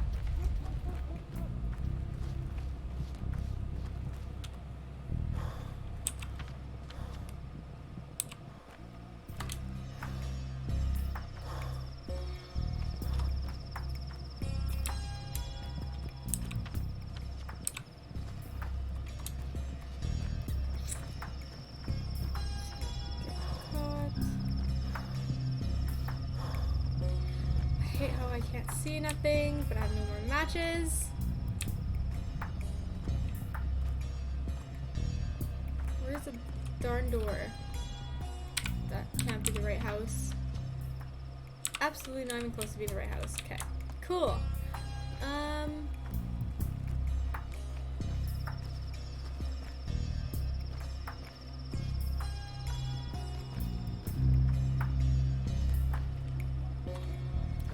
I hate how I can't see nothing, but I have no more matches. Where's the darn door? That can't be the right house. Absolutely not even close to being the right house. Okay, cool.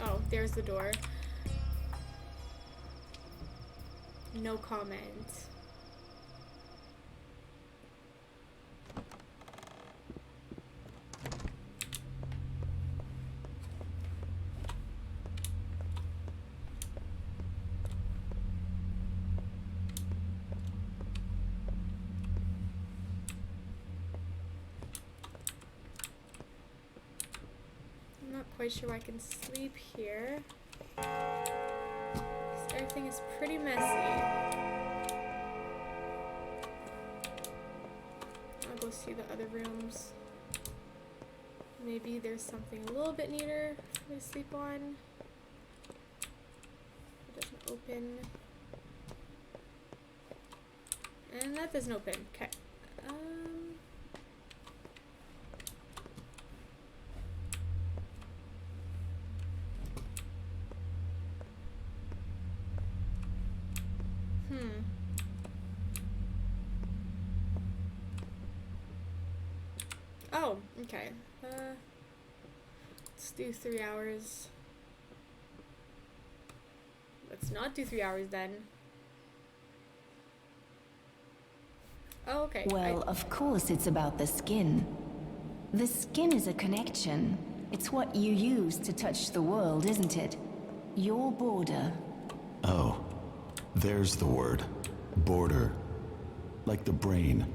Oh, there's the door. No comment. I'm not quite sure I can sleep here. 'Cause everything is pretty messy. I'll go see the other rooms. Maybe there's something a little bit neater for me to sleep on. It doesn't open. And that doesn't open. Okay. Oh, okay. Let's do 3 hours. Let's not do 3 hours then. Oh, okay. Well, of course it's about the skin. The skin is a connection. It's what you use to touch the world, isn't it? Your border. Oh, there's the word. Border. Like the brain.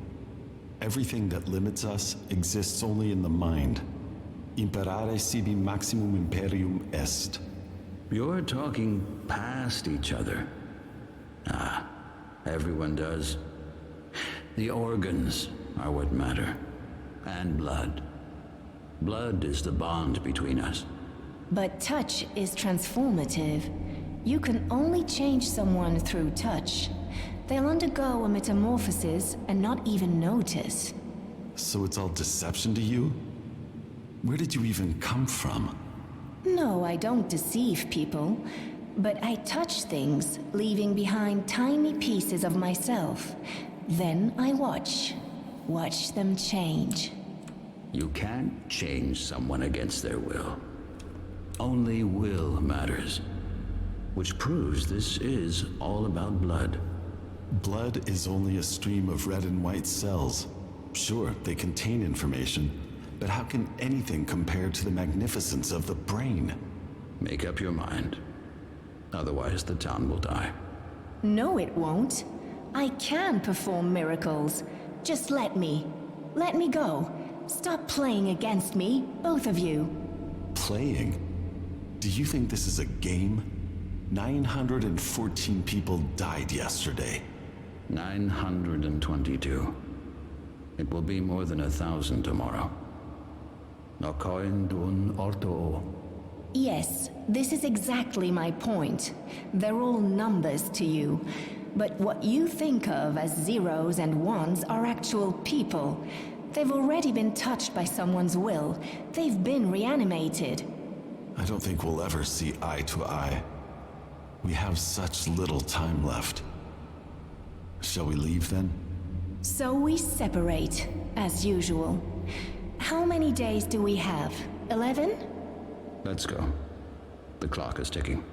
Everything that limits us exists only in the mind. Imperare sibi maximum imperium est. You're talking past each other. Ah, everyone does. The organs are what matter. And blood. Blood is the bond between us. But touch is transformative. You can only change someone through touch. They'll undergo a metamorphosis and not even notice. So it's all deception to you? Where did you even come from? No, I don't deceive people. But I touch things, leaving behind tiny pieces of myself. Then I watch. Watch them change. You can't change someone against their will. Only will matters. Which proves this is all about blood. Blood is only a stream of red and white cells. Sure, they contain information, but how can anything compare to the magnificence of the brain? Make up your mind. Otherwise, the town will die. No, it won't. I can perform miracles. Just let me. Let me go. Stop playing against me, both of you. Playing? Do you think this is a game? 914 people died yesterday. 922. It will be more than 1,000 tomorrow. Nokoin dun orto. Yes, this is exactly my point. They're all numbers to you. But what you think of as zeros and ones are actual people. They've already been touched by someone's will. They've been reanimated. I don't think we'll ever see eye to eye. We have such little time left. Shall we leave then? So we separate, as usual. How many days do we have? 11? Let's go. The clock is ticking.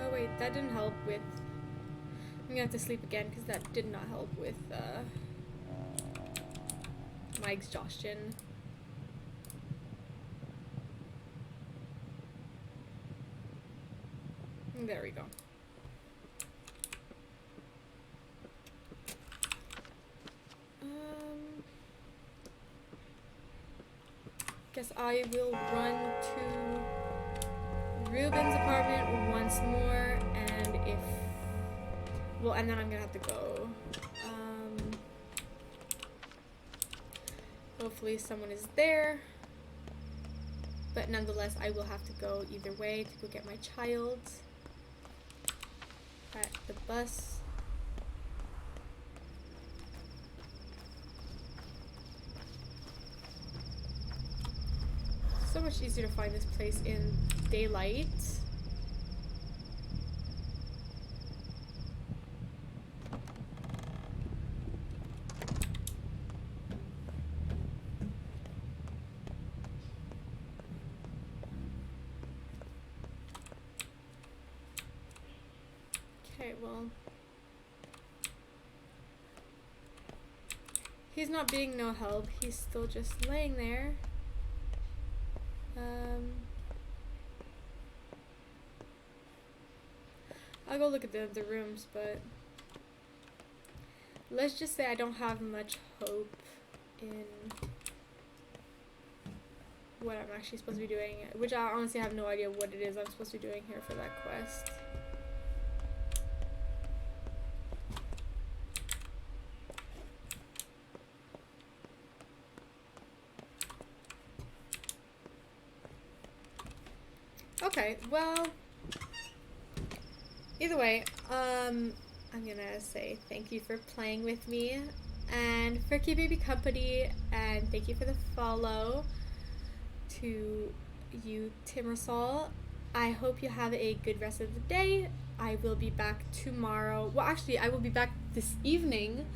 Oh wait, that didn't help with... I'm gonna have to sleep again because that did not help with my exhaustion. There we go. Guess I will run to Ruben's apartment once more, and if... Well, and then I'm gonna have to go. Hopefully someone is there. But nonetheless, I will have to go either way to go get my child at the bus. So much easier to find this place in daylight. Okay, well, he's not being no help. He's still just laying there. I'll go look at the rooms, but let's just say I don't have much hope in what I'm actually supposed to be doing, which I honestly have no idea what it is I'm supposed to be doing here for that quest. Okay, well, either way, I'm gonna say thank you for playing with me and for keeping me company, and thank you for the follow to you, Timmersol. I hope you have a good rest of the day. I will be back tomorrow. Well, actually, I will be back this evening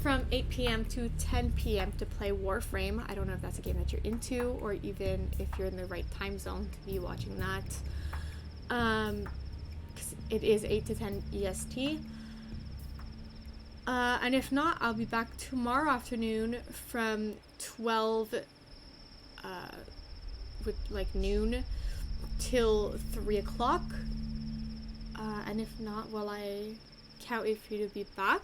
from 8 p.m. to 10 p.m. to play Warframe. I don't know if that's a game that you're into, or even if you're in the right time zone to be watching that. 'Cause it is 8 to 10 EST. And if not, I'll be back tomorrow afternoon from 12 with like noon till 3 o'clock. And if not, well, I can't wait for you to be back.